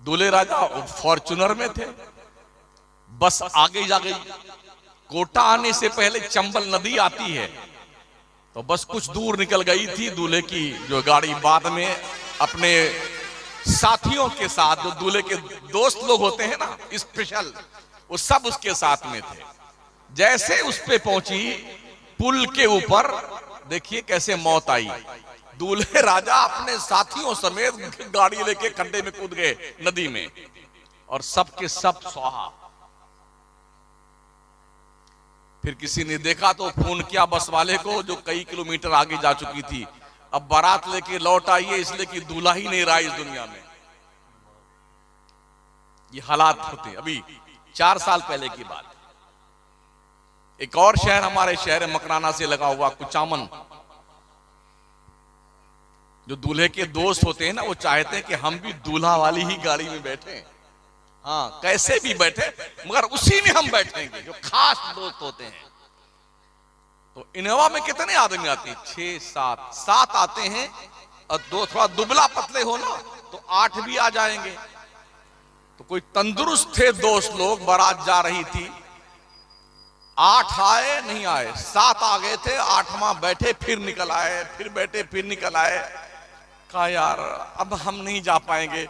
Speaker 1: दूल्हे राजा फॉर्च्यूनर में थे, बस आगे जा गई। कोटा आने से पहले चंबल नदी आती है, तो बस कुछ दूर निकल गई थी दूल्हे की जो गाड़ी। बाद में अपने साथियों के साथ, जो दूल्हे के दोस्त लोग होते हैं ना स्पेशल, वो सब उसके साथ में थे। जैसे उस पे पहुंची पुल के ऊपर, देखिए कैसे मौत आई। दूल्हे राजा अपने साथियों समेत गाड़ी लेके खड्डे में कूद गए नदी में, और सब के सब स्वाहा। फिर किसी ने देखा तो फोन किया बस वाले को, जो कई किलोमीटर आगे जा चुकी थी। अब बारात लेके लौट आई है, इसलिए कि दूल्हा ही नहीं रहा इस दुनिया में। ये हालात होते। अभी 4 साल पहले की बात, एक और शहर हमारे शहर मकराना से लगा हुआ कुचामन, जो दूल्हे के दोस्त होते हैं ना, वो चाहते हैं कि हम भी दूल्हा वाली ही गाड़ी में बैठे। हाँ, कैसे भी बैठे मगर उसी में हम बैठेंगे, जो खास दोस्त होते हैं। तो इनोवा में कितने आदमी आते हैं? 6-7 आते हैं, और 2 थोड़ा दुबला पतले हो ना तो 8 भी आ जाएंगे। तो कोई तंदुरुस्त थे दोस्त लोग, बारात जा रही थी, 8 आए नहीं आए, 7 आ गए थे, 8वां बैठे फिर निकल आए, फिर बैठे फिर निकल आए। कहा यार अब हम नहीं जा पाएंगे,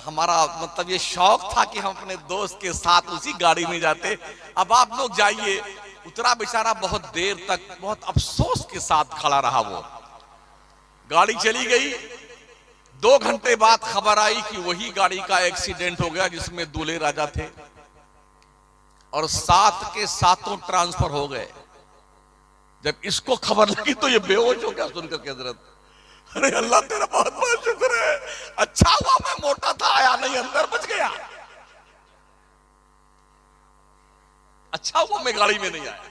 Speaker 1: हमारा मतलब ये शौक था कि हम अपने दोस्त के साथ उसी गाड़ी में जाते, अब आप लोग जाइए। उतरा बेचारा, बहुत देर तक बहुत अफसोस के साथ खड़ा रहा। वो गाड़ी चली गई। 2 घंटे बाद खबर आई कि वही गाड़ी का एक्सीडेंट हो गया जिसमें दूल्हे राजा थे, और 7 के 7 ट्रांसफर हो गए। जब इसको खबर लगी तो ये बेहोश हो गया सुनकर के हजरत। अरे अल्लाह तेरा बहुत बहुत शुक्र है, अच्छा हुआ मैं मोटा था, आया नहीं, अंदर बच गया। अच्छा हुआ मैं गाड़ी में नहीं आया।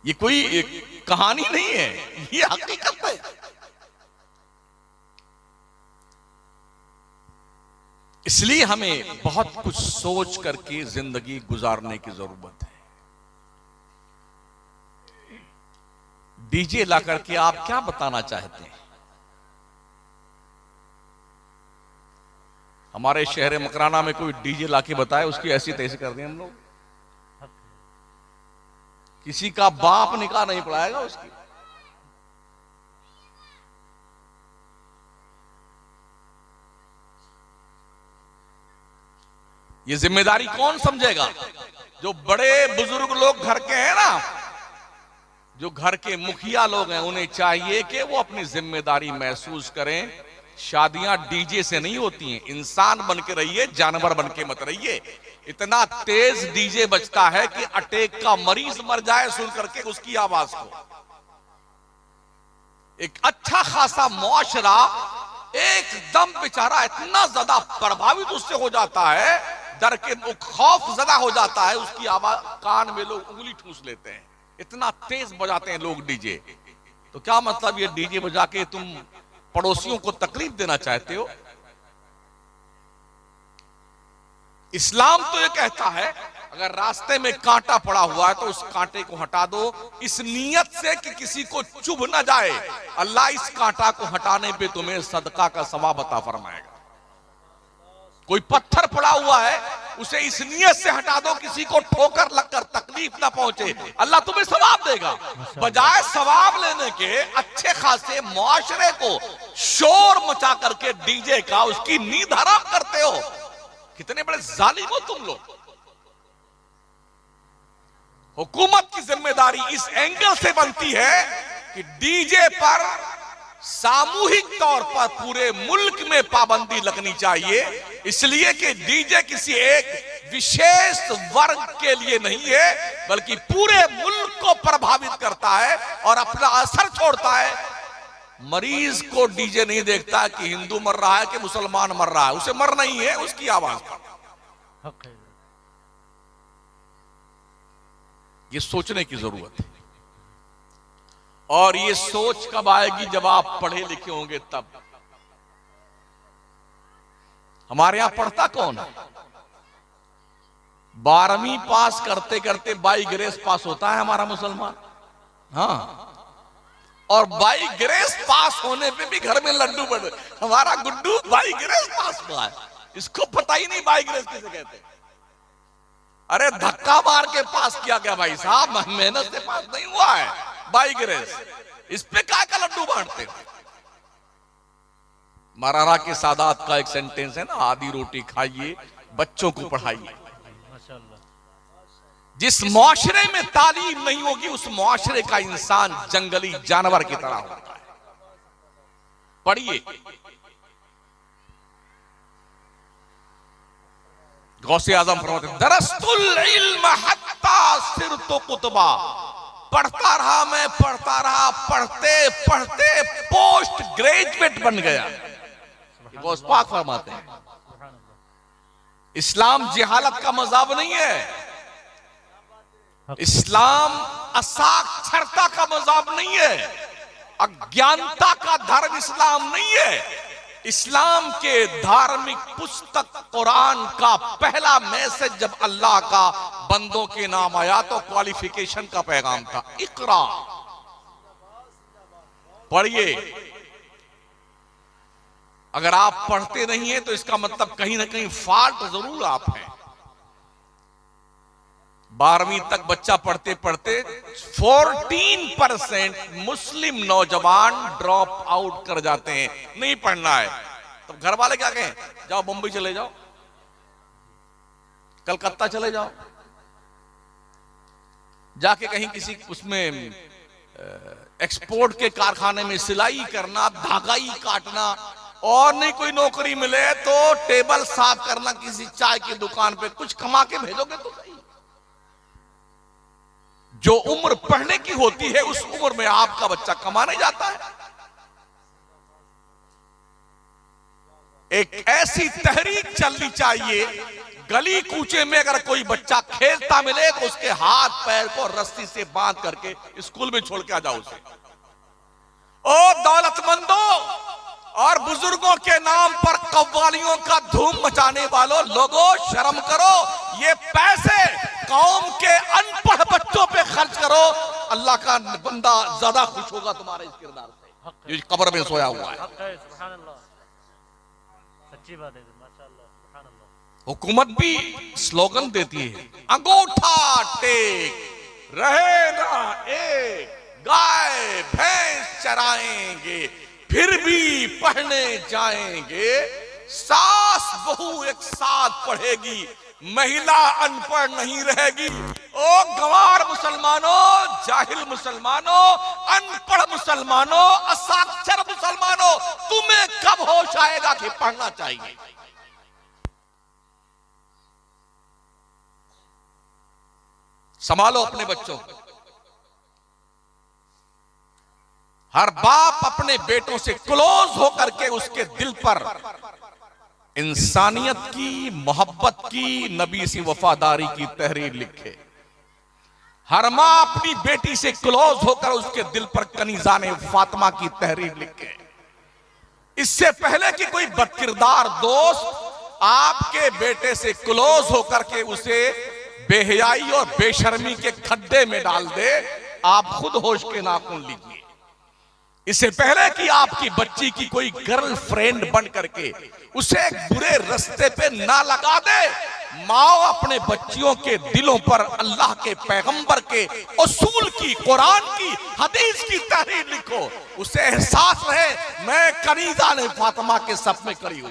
Speaker 1: ये कोई कहानी नहीं है, ये हकीकत है। इसलिए हमें बहुत कुछ सोच करके जिंदगी गुजारने की जरूरत है। डीजे ला करके आप क्या बताना चाहते हैं? हमारे शहर मकराना में कोई डीजे ला के बताए, उसकी ऐसी तैसी कर दें हम लोग। किसी का बाप निकाह नहीं पढ़ाएगा उसकी। ये जिम्मेदारी कौन समझेगा? जो बड़े बुजुर्ग लोग घर के हैं ना, जो घर के मुखिया लोग हैं, उन्हें चाहिए कि वो अपनी जिम्मेदारी महसूस करें। शादियां डीजे से नहीं होती हैं। इंसान बन के रहिए, जानवर बन के मत रहिए। इतना तेज डीजे बजता है कि अटैक का मरीज मर जाए सुन करके उसकी आवाज को। एक अच्छा खासा मुआशरा एकदम बेचारा इतना ज्यादा प्रभावित उससे हो जाता है, डर के खौफ ज्यादा हो जाता है, उसकी आवाज कान में लोग उंगली ठूस लेते हैं, इतना तेज बजाते हैं लोग डीजे। तो क्या मतलब ये डीजे बजा के तुम पड़ोसियों को तकलीफ देना चाहते हो? इस्लाम तो ये कहता है अगर रास्ते में कांटा पड़ा हुआ है तो उस कांटे को हटा दो, इस नियत से कि किसी को चुभ ना जाए। अल्लाह इस कांटा को हटाने पे तुम्हें सदका का सवाब अता फरमाएगा। कोई पत्थर पड़ा हुआ है, उसे इस नियत से हटा दो किसी को ठोकर लगकर तकलीफ ना पहुंचे, अल्लाह तुम्हें सवाब देगा। बजाय सवाब लेने के अच्छे खासे मुआशरे को शोर मचा करके डीजे का उसकी नींद हराम करते हो। कितने बड़े जालिम हो तुम लोग। हुकूमत की जिम्मेदारी इस एंगल से बनती है कि डीजे पर सामूहिक तौर पर पूरे मुल्क में पाबंदी लगनी चाहिए, इसलिए कि डीजे किसी एक विशेष वर्ग के लिए नहीं है बल्कि पूरे मुल्क को प्रभावित करता है और अपना असर छोड़ता है। मरीज को डीजे नहीं देखता कि हिंदू मर रहा है कि मुसलमान मर रहा है, उसे मरना ही है उसकी आवाज पर। ये सोचने की जरूरत है। और ये सोच कब आएगी? जब आप पढ़े लिखे होंगे तब। हमारे यहां पढ़ता कौन है? 12वीं पास करते करते बाई ग्रेस पास होता है हमारा मुसलमान। हाँ, और बाई ग्रेस पास होने पे भी घर में लड्डू बने। हमारा गुड्डू बाई ग्रेस पास हुआ है, इसको पता ही नहीं बाई ग्रेस किसे कहते हैं। अरे धक्का मार के पास किया गया भाई साहब, मेहनत से पास नहीं हुआ है, बाई ग्रेस। इस पे क्या का लड्डू बांटते हैं? मरारा के सादात का एक सेंटेंस है ना, आधी रोटी खाइए बच्चों को पढ़ाइए। जिस मुआशरे में तालीम नहीं होगी उस मुआशरे का इंसान जंगली जानवर की तरह होता है। पढ़िए, गौसे आजम फरमाते दरस्तुल इल्म हत्ता सिरतु कुतबा, पढ़ता रहा मैं, पढ़ता रहा, पढ़ते पढ़ते पोस्ट ग्रेजुएट बन गया। गौस पाक फरमाते हैं इस्लाम जिहालत का मज़हब नहीं है, इस्लाम असाक्षरता का मज़हब नहीं है, अज्ञानता का धर्म इस्लाम नहीं है। इस्लाम के धार्मिक पुस्तक कुरान का पहला मैसेज जब अल्लाह का बंदों के नाम आया तो क्वालिफिकेशन का पैगाम था, इकरा, पढ़िए। अगर आप पढ़ते नहीं हैं तो इसका मतलब कहीं ना कहीं फॉल्ट जरूर आप हैं। 12वीं तक बच्चा पढ़ते पढ़ते 14% मुस्लिम नौजवान ड्रॉप आउट कर जाते हैं, नहीं पढ़ना है। तो घर वाले क्या कहें? जाओ मुंबई चले जाओ, कलकत्ता चले जाओ, जाके कहीं किसी उसमें एक्सपोर्ट के कारखाने में सिलाई करना, धागाई काटना, और नहीं कोई नौकरी मिले तो टेबल साफ करना किसी चाय की दुकान पे, कुछ कमा के भेजोगे तो सही। जो उम्र पढ़ने की होती है उस उम्र में आपका बच्चा कमाने जाता है। एक ऐसी तहरीक चलनी चाहिए, गली कूचे में अगर कोई बच्चा खेलता मिले तो उसके हाथ पैर को रस्सी से बांध करके स्कूल में छोड़ के आ जाओ उसे। ओ दौलतमंदों और बुजुर्गों के नाम पर कव्वालियों का धूम मचाने वालों, लोगों शर्म करो। ये पैसे कौम के अनपढ़ बच्चों पे खर्च करो, अल्लाह का बंदा ज्यादा खुश होगा तुम्हारे इस किरदार से, ये कब्र में सोया हुआ है।
Speaker 2: सच्ची बात है, माशाअल्लाह।
Speaker 1: हुकूमत भी स्लोगन देती है, अंगूठा टेक रहे ना एक, गाय भैंस चराएंगे फिर भी पढ़ने जाएंगे, सास बहू एक साथ पढ़ेगी, महिला अनपढ़ नहीं रहेगी। ओ गंवार मुसलमानों, जाहिल मुसलमानों, अनपढ़ मुसलमानों, असाक्षर मुसलमानों, तुम्हें कब होश आएगा कि पढ़ना चाहिए? संभालो अपने बच्चों को। हर बाप अपने बेटों से क्लोज होकर के उसके दिल पर इंसानियत की, मोहब्बत की, नबी से वफादारी की तहरीर लिखे। हर मां अपनी बेटी से क्लोज होकर उसके दिल पर कनीजाने फातिमा की तहरीर लिखे। इससे पहले कि कोई बदकिरदार दोस्त आपके बेटे से क्लोज होकर के उसे बेहयाई और बेशर्मी के खड्डे में डाल दे, आप खुद होश के नाखून लीजिए। इससे पहले कि आपकी बच्ची की कोई गर्लफ्रेंड बन करके उसे एक बुरे रास्ते पे ना लगा दे, माओ अपने बच्चियों के दिलों पर अल्लाह के पैगंबर के उसूल की, कुरान की, हदीस की तहरीर लिखो। उसे एहसास रहे मैं कनीजा ने फातिमा के सफ में खड़ी हूं।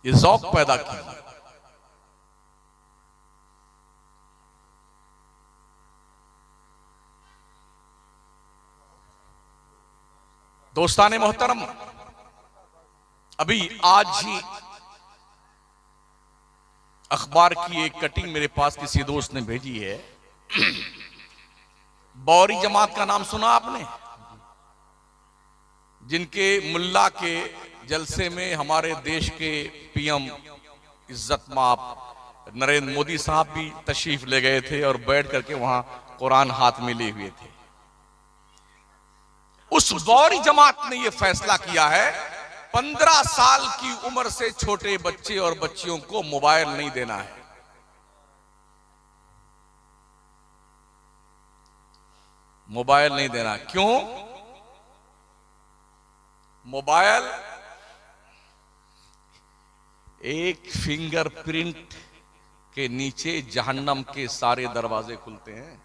Speaker 1: ये ज़ौक़ पैदा किया। दोस्ताने मोहतरम, अभी आज ही अखबार की एक कटिंग मेरे पास किसी दोस्त ने भेजी है। बौरी जमात का नाम सुना आपने? जिनके मुल्ला के जलसे में हमारे देश के पीएम इज्जत माप नरेंद्र मोदी साहब भी तशरीफ ले गए थे और बैठ करके वहां कुरान हाथ में लिए हुए थे। उस बौरी जमात ने यह फैसला किया है 15 साल की उम्र से छोटे बच्चे और बच्चियों को मोबाइल नहीं देना है। मोबाइल नहीं देना। क्यों? मोबाइल एक फिंगरप्रिंट के नीचे जहन्नम के सारे दरवाजे खुलते हैं।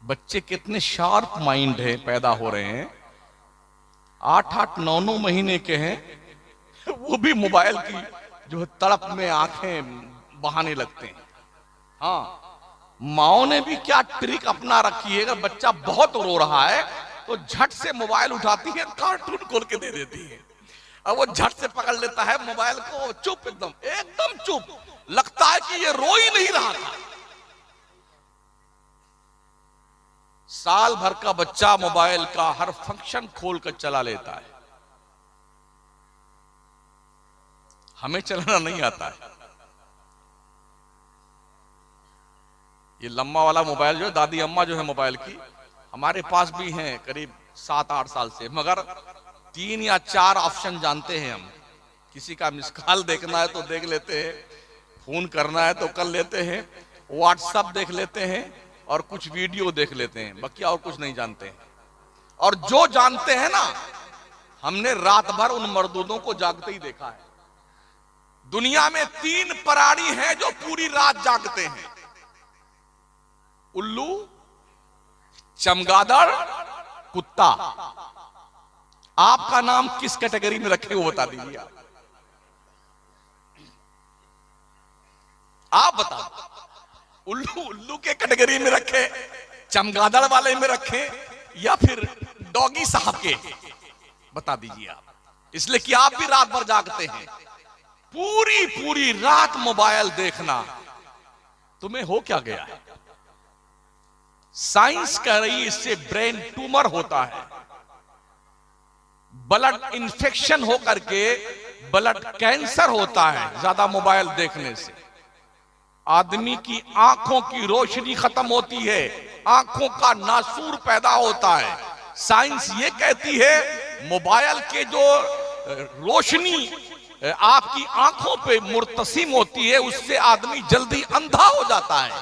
Speaker 1: बच्चे कितने शार्प माइंड है, पैदा हो रहे हैं, 8-8, 9-9 महीने के हैं, वो भी मोबाइल की जो तड़प में आंखें बहाने लगते हैं। हाँ, माओ ने भी क्या ट्रिक अपना रखी है, अगर बच्चा बहुत रो रहा है तो झट से मोबाइल उठाती है, कार्टून खोल के दे देती है। अब वो झट से पकड़ लेता है मोबाइल को, चुप, एकदम चुप, लगता है कि ये रो ही नहीं रहा था। साल भर का बच्चा मोबाइल का हर फंक्शन खोलकर चला लेता है। हमें चलाना नहीं आता है। ये लम्बा वाला मोबाइल जो है, दादी अम्मा जो है मोबाइल की, हमारे पास भी हैं करीब 7-8 साल से, मगर 3 या 4 ऑप्शन जानते हैं हम। किसी का मिस कॉल देखना है तो देख लेते हैं, फोन करना है तो कर लेते हैं, व्हाट्सएप देख लेते हैं और कुछ वीडियो देख लेते हैं, बाकी और कुछ नहीं जानते हैं। और जो जानते हैं ना, हमने रात भर उन मर्दूदों को जागते ही देखा है। दुनिया में 3 प्राणी हैं जो पूरी रात जागते हैं: उल्लू, चमगादड़, कुत्ता। आपका नाम किस कैटेगरी में रखे वो बता दीजिए। आप बताओ, उल्लू के कैटेगरी में रखे, चमगादड़ वाले में रखे, या फिर डॉगी साहब के? बता दीजिए आप। इसलिए कि आप भी रात भर जागते हैं। पूरी रात मोबाइल देखना, तुम्हें हो क्या गया है? साइंस कह रही है इससे ब्रेन ट्यूमर होता है, ब्लड इन्फेक्शन होकर के ब्लड कैंसर होता है ज्यादा मोबाइल देखने से। आदमी की आंखों की रोशनी खत्म होती है, आंखों का नासूर पैदा होता है। साइंस ये कहती है मोबाइल के जो रोशनी आपकी आंखों पे मुर्तसिम होती है, उससे आदमी जल्दी अंधा हो जाता है।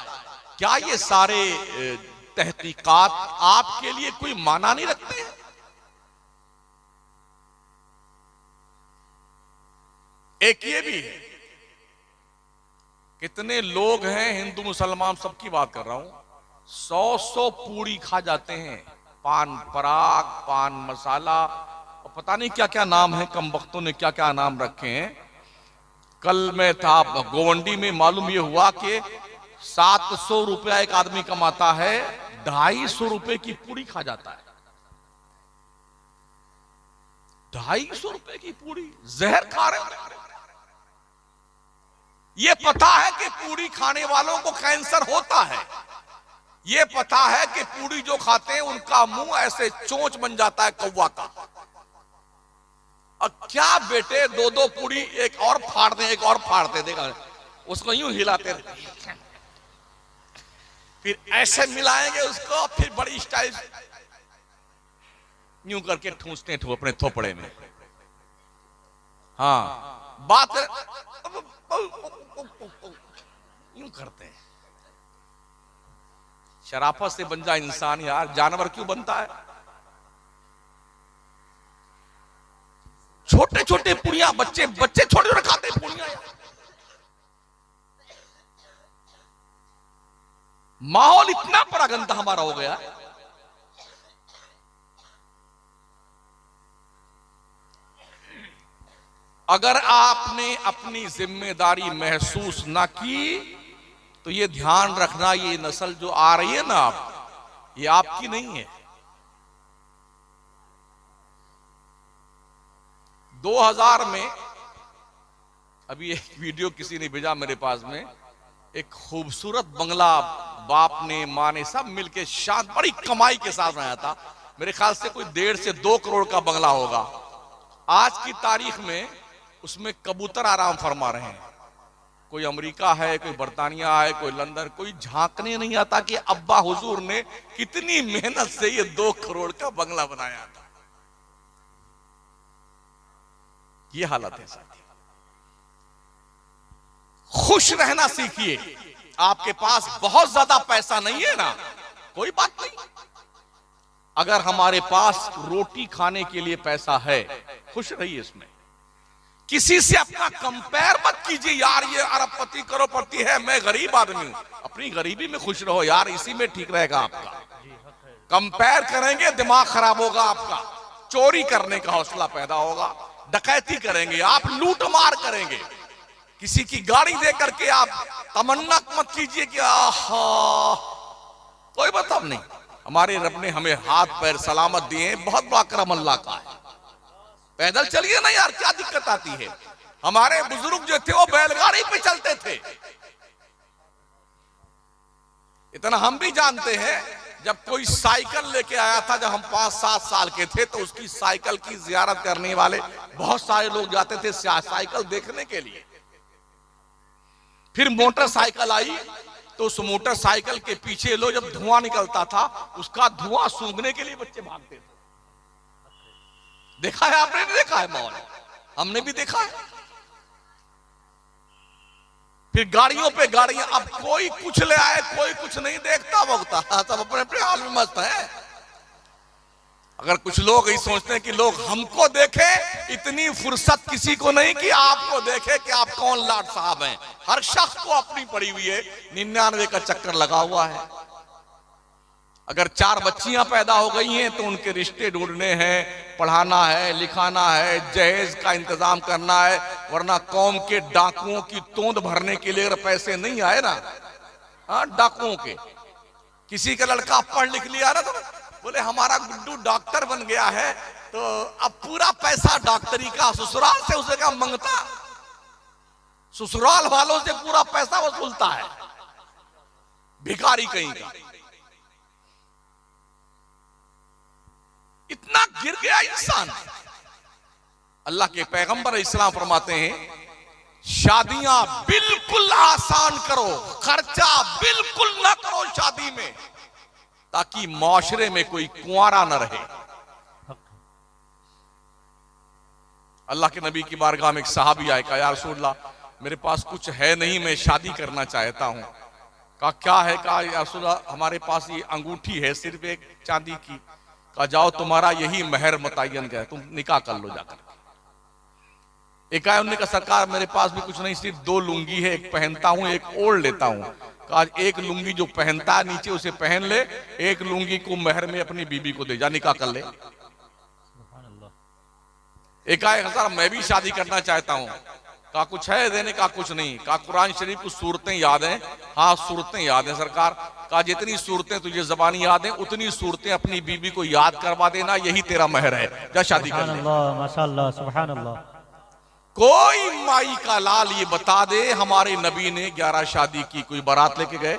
Speaker 1: क्या ये सारे तहकीकात आपके लिए कोई माना नहीं रखते हैं? एक ये भी है, कितने लोग हैं, हिंदू मुसलमान सबकी बात कर रहा हूं, 100 पूड़ी खा जाते हैं, पान पराग, पान मसाला, और पता नहीं क्या क्या नाम है, कम वक्तों ने क्या क्या नाम रखे हैं। कल मैं था गोवंडी में, मालूम यह हुआ कि 700 रुपया एक आदमी कमाता है, 250 रुपए की पूड़ी खा जाता है। 250 रुपए की पूड़ी, जहर खा रहे हैं। ये पता है कि पूड़ी खाने वालों को कैंसर होता है, ये पता है कि पूड़ी जो खाते हैं उनका मुंह ऐसे चोंच बन जाता है कौवा का। और क्या बेटे, 2-2 पूड़ी, एक और फाड़ दे, एक और फाड़ते, देखा उसको यूं हिलाते रहते, फिर ऐसे मिलाएंगे उसको, फिर बड़ी स्टाइल यूं करके ठूसते हैं अपने थोपड़े में। हाँ, बात यूं करते हैं। शराफत से बन जाए इंसान यार, जानवर क्यों बनता है? छोटे छोटे पुड़िया, बच्चे छोटे छोटे खाते हैं पुड़िया यार। माहौल इतना परागंदा हमारा हो गया। अगर आपने अपनी जिम्मेदारी महसूस ना की तो ये ध्यान रखना, ये नस्ल जो आ रही है ना, ये आपकी नहीं है। 2000 में अभी एक वीडियो किसी ने भेजा मेरे पास में, एक खूबसूरत बंगला बाप ने मां ने सब मिलके शान बड़ी कमाई के साथ बनाया था। मेरे ख्याल से कोई 1.5 से 2 करोड़ का बंगला होगा। आज की तारीख में उसमें कबूतर आराम फरमा रहे हैं। कोई अमेरिका है, कोई बर्तानिया है, कोई लंदन, कोई झांकने नहीं आता कि अब्बा हुजूर ने कितनी मेहनत से ये 2 करोड़ का बंगला बनाया था। ये हालत है साथी। खुश रहना सीखिए। आपके पास बहुत ज्यादा पैसा नहीं है ना, कोई बात नहीं। अगर हमारे पास रोटी खाने के लिए पैसा है, खुश रहिए इसमें। किसी से अपना कंपेयर मत कीजिए, यार ये अरबपति करोड़पति है, मैं गरीब आदमी हूं। अपनी गरीबी में खुश रहो यार, इसी में ठीक रहेगा आपका। कंपेयर करेंगे दिमाग खराब होगा आपका, चोरी करने का हौसला पैदा होगा, डकैती करेंगे आप, लूट मार करेंगे। किसी की गाड़ी दे करके आप तमन्ना मत कीजिए कि आहा, कोई मतलब नहीं। हमारे रब ने हमें हाथ पैर सलामत दिए, बहुत बड़ा करम अल्लाह का है। पैदल चलिए ना यार, क्या दिक्कत आती है। हमारे बुजुर्ग जो थे वो बैलगाड़ी पे चलते थे। इतना हम भी जानते हैं, जब कोई साइकिल लेके आया था, जब हम 5-7 साल के थे, तो उसकी साइकिल की जियारत करने वाले बहुत सारे लोग जाते थे साइकिल देखने के लिए। फिर मोटरसाइकिल आई, तो उस मोटरसाइकिल के पीछे लो जब धुआं निकलता था, उसका धुआं सूंघने के लिए बच्चे भागते थे। देखा है आपने? नहीं देखा है माहौल? हमने भी देखा है। फिर गाड़ियों पे गाड़ियां, अब कोई कुछ ले आए, कोई कुछ नहीं देखता भोगता, सब अपने अपने हाल में मस्त है। अगर कुछ लोग यही सोचते हैं कि लोग हमको देखे, इतनी फुर्सत किसी को नहीं कि आपको देखे कि आप कौन लाट साहब हैं। हर शख्स को अपनी पड़ी हुई है, 99 का चक्कर लगा हुआ है। अगर 4 बच्चियां पैदा हो गई हैं तो उनके रिश्ते ढूंढने हैं, पढ़ाना है, लिखाना है, जहेज का इंतजाम करना है, वरना कौम के डाकुओं की तोंद भरने के लिए अगर पैसे नहीं आए ना, हाँ डाकुओं के, किसी का लड़का पढ़ लिख लिया ना, तो बोले हमारा गुड्डू डॉक्टर बन गया है, तो अब पूरा पैसा डॉक्टरी का ससुराल से उसे क्या मंगता, ससुराल वालों से पूरा पैसा वसूलता है, भिखारी कहीं का। इतना गिर गया इंसान। अल्लाह के पैगंबर इस्लाम फरमाते हैं, शादियां बिल्कुल आसान करो, खर्चा बिल्कुल ना करो शादी में, ताकि माशरे में कोई कुंवारा न रहे। अल्लाह के नबी की बारगाह में एक सहाबी आए, कहा या रसूलल्लाह, मेरे पास कुछ है नहीं, मैं शादी करना चाहता हूं। कहा क्या है? कहा या रसूलल्लाह, हमारे पास ये अंगूठी है सिर्फ एक चांदी की। कहा जाओ, तुम्हारा यही महर मुतय्यन है, तुम निकाह कर लो जाकर। एक आए, उन्होंने कहा सरकार मेरे पास भी कुछ नहीं, सिर्फ 2 लुंगी है, एक पहनता हूं एक ओढ़ लेता हूं। कहा एक लुंगी जो पहनता है नीचे उसे पहन ले, एक लुंगी को महर में अपनी बीबी को दे, जा निकाह कर ले। एक आए, हजार मैं भी शादी करना चाहता हूं। कहा कुछ है देने का? कुछ नहीं। कहा कुरान शरीफ की सूरतें याद हैं? हाँ सूरतें याद हैं सरकार। कहा जितनी सूरतें तुझे जबानी याद हैं, उतनी सूरतें अपनी बीबी को याद करवा देना, यही तेरा महर है, जा शादी कर ले।
Speaker 2: माशाअल्लाह सुभान अल्लाह।
Speaker 1: कोई माई का लाल ये बता दे हमारे नबी ने 11 शादी की, कोई बारात लेके गए?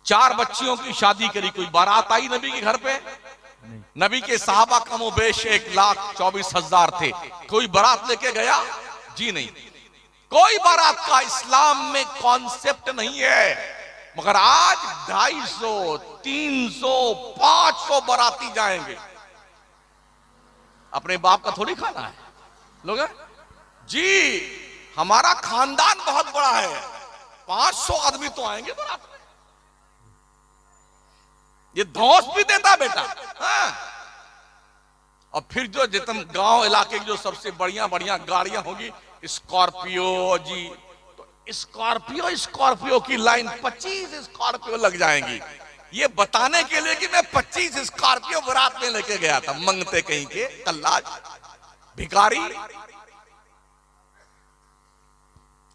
Speaker 1: 4 बच्चियों की शादी करी, कोई बारात आई नबी के घर पे? नबी के साहबा कमोबेश 1,24,000 थे, कोई बारात लेके गया? जी नहीं। कोई बारात का इस्लाम में कॉन्सेप्ट नहीं है। मगर आज 250, 300, 500 बाराती जाएंगे। अपने बाप का थोड़ी खाना है लोग जी, हमारा खानदान बहुत बड़ा है, 500 आदमी तो आएंगे बारात में। ये धौंस भी देता बेटा। हाँ। और फिर जो जितने गांव इलाके की जो सबसे बढ़िया बढ़िया गाड़ियां होगी, स्कॉर्पियो जी, तो स्कॉर्पियो की लाइन 25 स्कॉर्पियो लग जाएंगी, ये बताने के लिए कि मैं 25 स्कॉर्पियो बारात में लेके गया था। मंगते कहीं के कल्लाज भिखारी।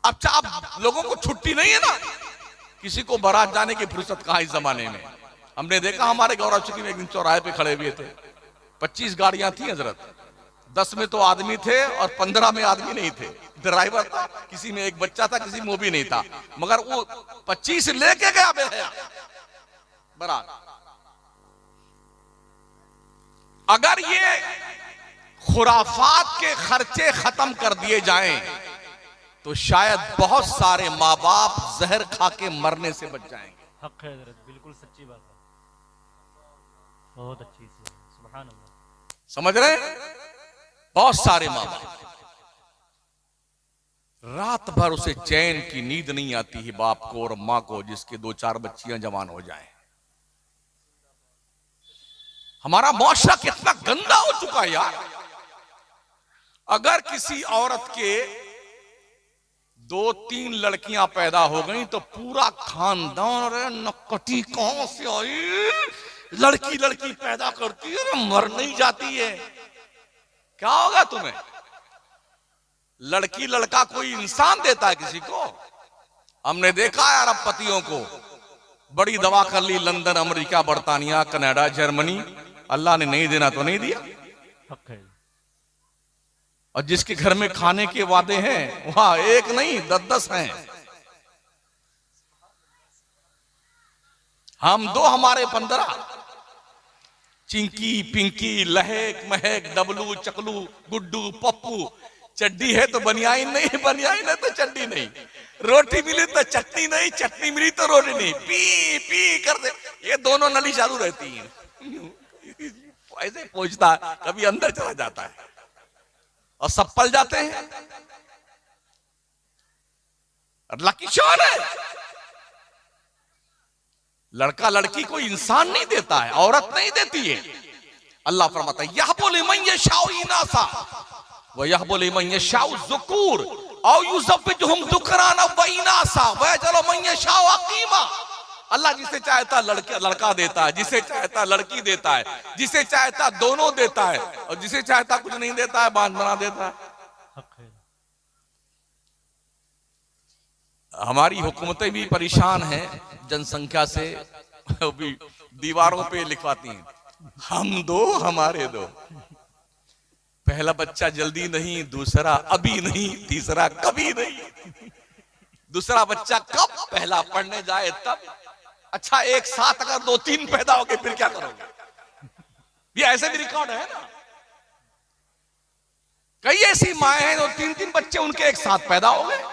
Speaker 1: अब लोगों को छुट्टी नहीं है ना, किसी को बारात जाने की फुर्सत कहां इस जमाने में। हमने देखा हमारे गौरव चुकी में एक दिन चौराहे पे खड़े हुए थे, 25 गाड़ियां थी हजरत, 10 में तो आदमी थे और 15 में आदमी नहीं थे, ड्राइवर था, किसी में एक बच्चा था, किसी में वो भी नहीं था, मगर वो 25 लेके गया बेहया बारात। अगर ये खुराफात के खर्चे खत्म कर दिए जाएं तो शायद बहुत सारे माँ बाप जहर खा के मरने से बच जाएंगे।
Speaker 2: हक है हजरत, बिल्कुल सच्ची बात है, बहुत अच्छी से, सुभान अल्लाह।
Speaker 1: समझ रहे हैं? बहुत सारे माँ बाप रात भर उसे चैन की नींद नहीं आती है बाप को और माँ को, जिसके 2-4 बच्चियां जवान हो जाएं। हमारा मुआशरा कितना गंदा हो चुका है यार। अगर किसी औरत के 2-3 लड़कियां पैदा हो गई तो पूरा खानदान, अरे नक्कटी कहां से आई, लड़की लड़की पैदा करती है, मर नहीं जाती है। क्या होगा तुम्हें? लड़की लड़का कोई इंसान देता है किसी को? हमने देखा है अरब पतियों को, बड़ी दवा कर ली, लंदन, अमेरिका, बर्तानिया, कनाडा, जर्मनी, अल्लाह ने नहीं देना तो नहीं दिया।
Speaker 2: हक है।
Speaker 1: और जिसके घर में खाने के वादे हैं वहां एक नहीं 10-10 हैं। हम 2 हमारे 15, चिंकी पिंकी लहेक महक डबलू चकलू गुड्डू पप्पू। चड्डी है तो बनियाइन नहीं, बनियाइन है तो चड्डी नहीं, रोटी मिली तो चटनी नहीं, चटनी मिली तो रोटी नहीं, पी पी कर दे। ये दोनों नली चालू रहती हैं। ऐसे पहुंचता है, कभी अंदर चला जाता है और सब पल जाते हैं। लकी शॉट है। लड़का लड़की को इंसान नहीं देता है, औरत नहीं देती है। अल्लाह फरमाता है यह बोले मैं ये शाओ इनासा वह यह बोले मैं ये शाओ ज़ुकूर औ युज़व्विजुहुम ज़ुकराना व इनासा वह चलो मैं ये शाओ अकीमा। अल्लाह जिसे चाहता लड़का देता है, जिसे चाहता लड़की देता है, जिसे चाहता दोनों देता है, और जिसे चाहता कुछ नहीं देता है, बांध बना देता है।
Speaker 2: हक है।
Speaker 1: हमारी हुकूमतें भी परेशान हैं जनसंख्या से, भी दीवारों पे लिखवाती हैं हम 2 हमारे 2। पहला बच्चा जल्दी नहीं, दूसरा अभी नहीं, तीसरा कभी नहीं। दूसरा बच्चा कब? पहला पढ़ने जाए तब। अच्छा, एक साथ अगर 2-3 पैदा हो गए फिर क्या करोगे? ये ऐसे भी रिकॉर्ड है ना। कई ऐसी माएं हैं जो 3-3 बच्चे उनके एक साथ पैदा हो गए।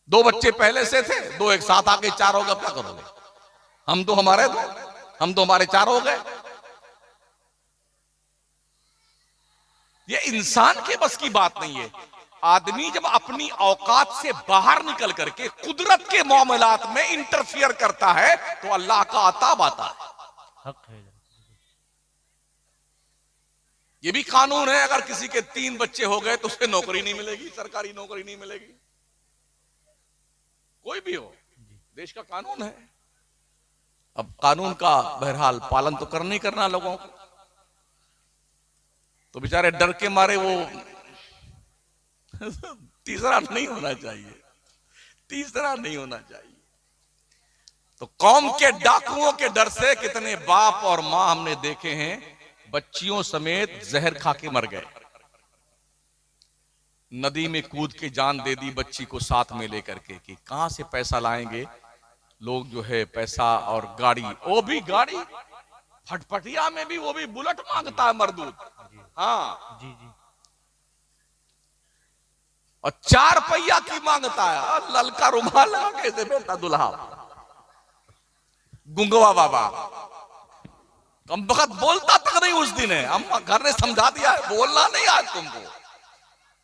Speaker 1: 2 बच्चे पहले से थे, 2 एक साथ आके 4 हो गए, क्या करोगे? हम तो हमारे 2, हम तो हमारे 4 हो गए। ये इंसान के बस की बात नहीं है। आदमी जब अपनी औकात से बाहर निकल करके कुदरत के मामलात में इंटरफियर करता है तो अल्लाह का अताब आता है।
Speaker 2: हक है।
Speaker 1: ये भी कानून है, अगर किसी के 3 बच्चे हो गए तो उसे नौकरी नहीं मिलेगी, सरकारी नौकरी नहीं मिलेगी, कोई भी हो, देश का कानून है। अब कानून का बहरहाल पालन तो करना ही करना लोगों को। तो बेचारे डर के मारे वो तीसरा नहीं होना चाहिए, तीसरा नहीं होना चाहिए। तो कौम के डाकुओं के डर से कितने बाप और मां हमने देखे हैं बच्चियों समेत जहर खा के मर गए। नदी में कूद के जान दे दी बच्ची को साथ में लेकर के कि कहां से पैसा लाएंगे लोग, जो है पैसा और गाड़ी, वो भी गाड़ी फटफटिया में भी, वो भी बुलेट मांगता है मरदूद। हाँ
Speaker 2: जी जी।
Speaker 1: और 4 पहिया की मांगता है, ललका रुमाल लगा के दे बेटा दुल्हा। गुंगवा बाबा कम वक्त बोलता तक नहीं उस दिन है, अम्मा घर ने समझा दिया है बोलना नहीं आज तुमको।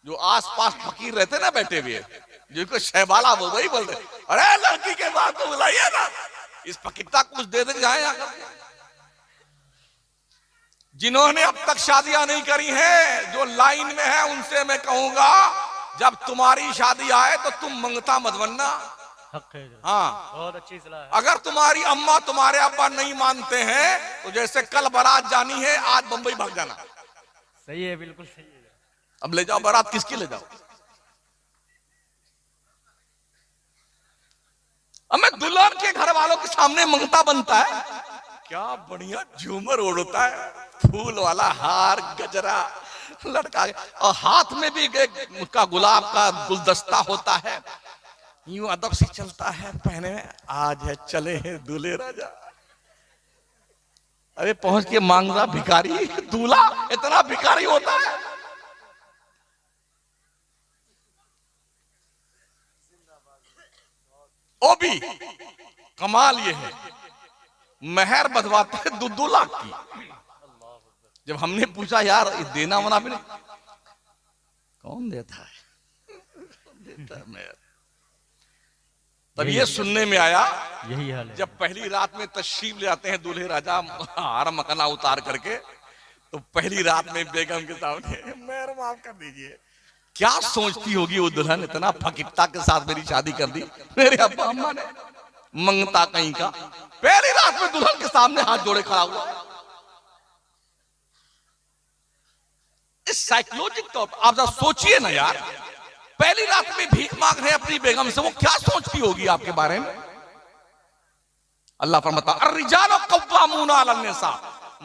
Speaker 1: जो आसपास फकीर रहते ना बैठे हुए, जिनको शहबाला बोल वही बोलते, अरे लड़की के बाद तो बुलाइए ना, इस फकीरता कुछ दे दे जाए आकर। जिन्होंने अब तक शादियां नहीं करी हैं, जो लाइन में है, उनसे मैं कहूंगा जब तुम्हारी शादी आए तो तुम मंगता मत बनना।
Speaker 2: हक है।
Speaker 1: हाँ,
Speaker 2: बहुत अच्छी सलाह है।
Speaker 1: अगर तुम्हारी अम्मा तुम्हारे अब्बा नहीं मानते हैं तो जैसे कल बारात जानी है आज बंबई भाग जाना।
Speaker 2: सही है, बिल्कुल सही है।
Speaker 1: अब ले जाओ बारात, किसकी ले जाओ? अब मैं दुल्हन के घर वालों के सामने मंगता बनता है, क्या बढ़िया झूमर उड़ता है, फूल वाला हार गजरा लड़का, और हाथ में भी उसका गुलाब का गुलदस्ता होता है, यूं अदब से चलता है पहने में, आज है चले हैं दूल्हे राजा। अरे पहुंच के मांग रहा भिखारी, दूल्हा इतना भिखारी होता है? वो भी कमाल ये है, मेहर बधवाते हैं 2-2 लाख की। जब हमने पूछा यार ये देना वना भी नहीं, कौन देता है, देता है मेहर। तब ये सुनने में आया,
Speaker 2: यही हाल है।
Speaker 1: जब पहली रात में तशरीफ ले आते हैं दूल्हे राजा हार मकना उतार करके, तो पहली रात में बेगम के सामने मेहर माफ कर दीजिए। क्या सोचती होगी वो दुल्हन, इतना फकीरता के साथ मेरी शादी कर दी मेरे अब्बा अम्मा ने, मंगता कहीं का, पहली रात में दुल्हन के सामने हाथ जोड़े खड़ा हुआ। इस साइकोलॉजिक तौर पर आप जरा सोचिए ना यार, पहली रात में भीख मांग रहे हैं अपनी बेगम से, वो क्या सोचती होगी आपके बारे में। अल्लाह फरमाता अर्रिजालु कव्वामूना अलन निसा,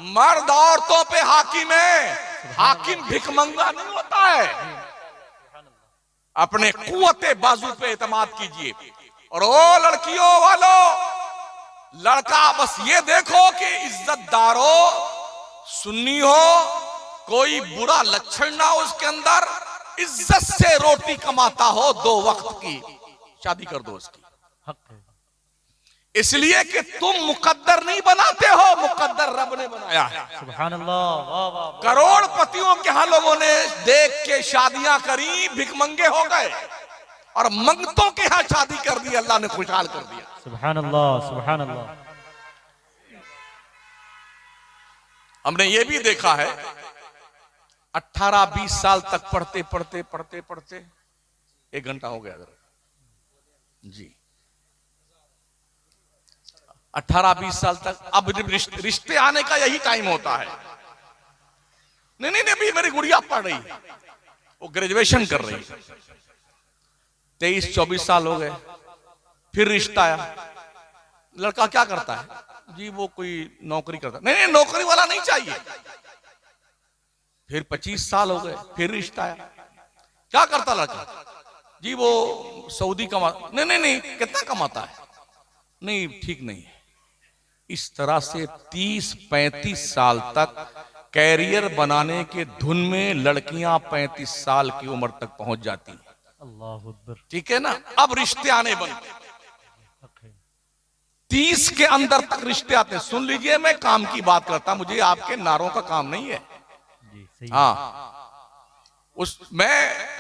Speaker 1: मर्द औरतों पे हाकिम है। हाकिम भिखमंगा नहीं होता है। अपने कुव्वते बाजू पे एतमाद कीजिए। और ओ लड़कियों वालों, लड़का बस ये देखो कि इज्जतदार हो, सुन्नी हो, कोई बुरा लक्षण ना हो उसके अंदर, इज्जत से रोटी कमाता हो 2 वक्त की, शादी कर दो उसकी।
Speaker 2: हक है।
Speaker 1: इसलिए कि तुम मुकद्दर नहीं बनाते हो, मुकद्दर रब ने बनाया है।
Speaker 2: सुभान अल्लाह, वाह वाह वाह।
Speaker 1: करोड़पतियों के यहां लोगों ने देख के शादियां करी, भिखमंगे हो गए, और मंगतों के यहां शादी कर दी, अल्लाह ने खुशहाल कर दिया।
Speaker 2: सुभान अल्लाह, सुभान अल्लाह।
Speaker 1: हमने ये भी देखा है 18-20 साल तक पढ़ते पढ़ते पढ़ते पढ़ते 1 घंटा हो गया जी, 18-20 साल तक। अब जब रिश्ते आने का यही टाइम होता है। नहीं नहीं नहीं, अभी मेरी गुड़िया पढ़ रही है, वो ग्रेजुएशन कर रही है, 23-24 साल हो गए, फिर रिश्ता आया। लड़का क्या करता है जी, वो कोई नौकरी करता। नहीं नहीं, नौकरी वाला नहीं चाहिए। फिर 25 साल हो गए, फिर रिश्ता आया। क्या करता लड़का जी, वो सऊदी कमा। नहीं नहीं नहीं, कितना कमाता है, नहीं ठीक नहीं है। इस तरह से 30-35 साल तक कैरियर बनाने के धुन में लड़कियां 35 साल की उम्र तक पहुंच जाती हैं।
Speaker 2: अल्लाहु अकबर।
Speaker 1: ठीक है ना। अब रिश्ते आने बंद,
Speaker 2: हक है।
Speaker 1: 30 के अंदर तक रिश्ते आते हैं। सुन लीजिए, मैं काम की बात करता, मुझे आपके नारों का काम नहीं है
Speaker 2: जी, सही।
Speaker 1: हाँ, मैं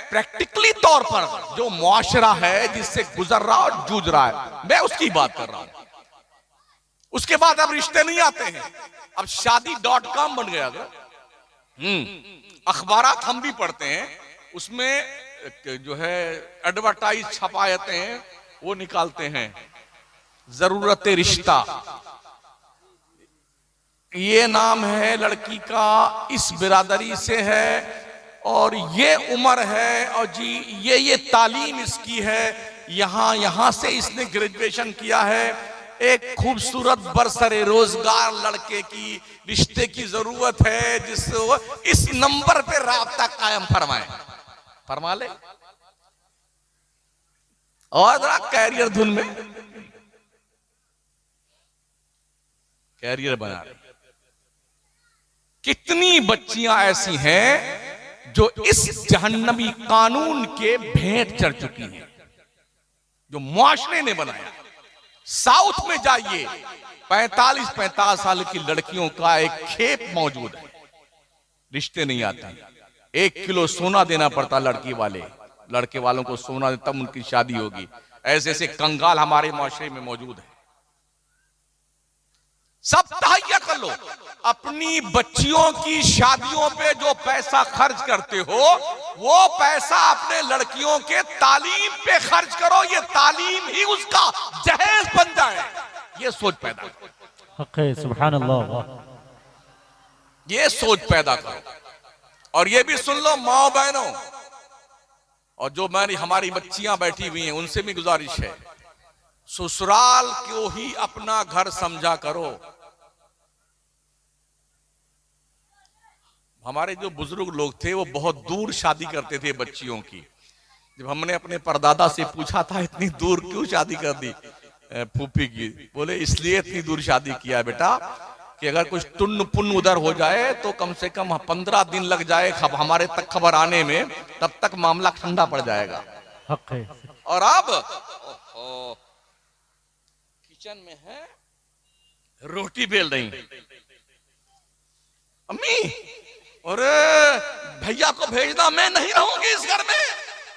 Speaker 1: प्रैक्टिकली तौर पर जो मुआशरा है जिससे गुजर रहा और जूझ रहा है, मैं उसकी बात कर रहा हूं। उसके बाद अब रिश्ते नहीं आते हैं, अब शादी.com बन गया। अखबारात हम भी पढ़ते हैं, उसमें जो है एडवर्टाइज छपाते हैं, वो निकालते हैं जरूरत रिश्ता, ये नाम है लड़की का, इस बिरादरी से है, और ये उम्र है, और जी ये तालीम इसकी है, यहां से इसने ग्रेजुएशन किया है, एक खूबसूरत बरसरे रोजगार लड़के की, रिश्ते की जरूरत है, जिससे इस नंबर पे राब्ता कायम फरमाए, फरमा ले, और जरा कैरियर धुन में कैरियर बना रहे। कितनी बच्चियां ऐसी हैं जो इस जहन्नमी कानून के भेंट चढ़ चुकी हैं, जो मुआशरे ने बनाया। साउथ में जाइए, 45-50 साल की लड़कियों का एक खेप मौजूद है, रिश्ते नहीं आते। 1 किलो सोना देना पड़ता लड़के वालों को सोना, तब उनकी शादी होगी। ऐसे ऐसे कंगाल हमारे मुआशरे में मौजूद है। सब तहैया कर लो, अपनी बच्चियों की शादियों पे जो पैसा खर्च करते हो, वो पैसा अपने लड़कियों के तालीम पे खर्च करो, ये तालीम ही उसका जहेज बन जाए, ये सोच पैदा करो।
Speaker 2: हक है, सुभान अल्लाह,
Speaker 1: ये सोच पैदा करो। और ये भी सुन लो माओ बहनों, और जो हमारी बच्चियां बैठी हुई हैं, उनसे भी गुजारिश है, ससुराल को ही अपना घर समझा करो। हमारे जो बुजुर्ग लोग थे वो बहुत दूर शादी करते थे बच्चियों की। जब हमने अपने परदादा से पूछा था इतनी दूर क्यों शादी कर दी फूफी की, बोले इसलिए इतनी दूर शादी किया बेटा कि अगर कुछ टुन्न पुन्न उधर हो जाए तो कम से कम 15 दिन लग जाए हमारे तक खबर आने में, तब तक मामला ठंडा पड़ जाएगा।
Speaker 2: हक है।
Speaker 1: और अब किचन में है, रोटी बेल रही। अम्मी, अरे भैया को भेजना, मैं नहीं रहूंगी इस घर में।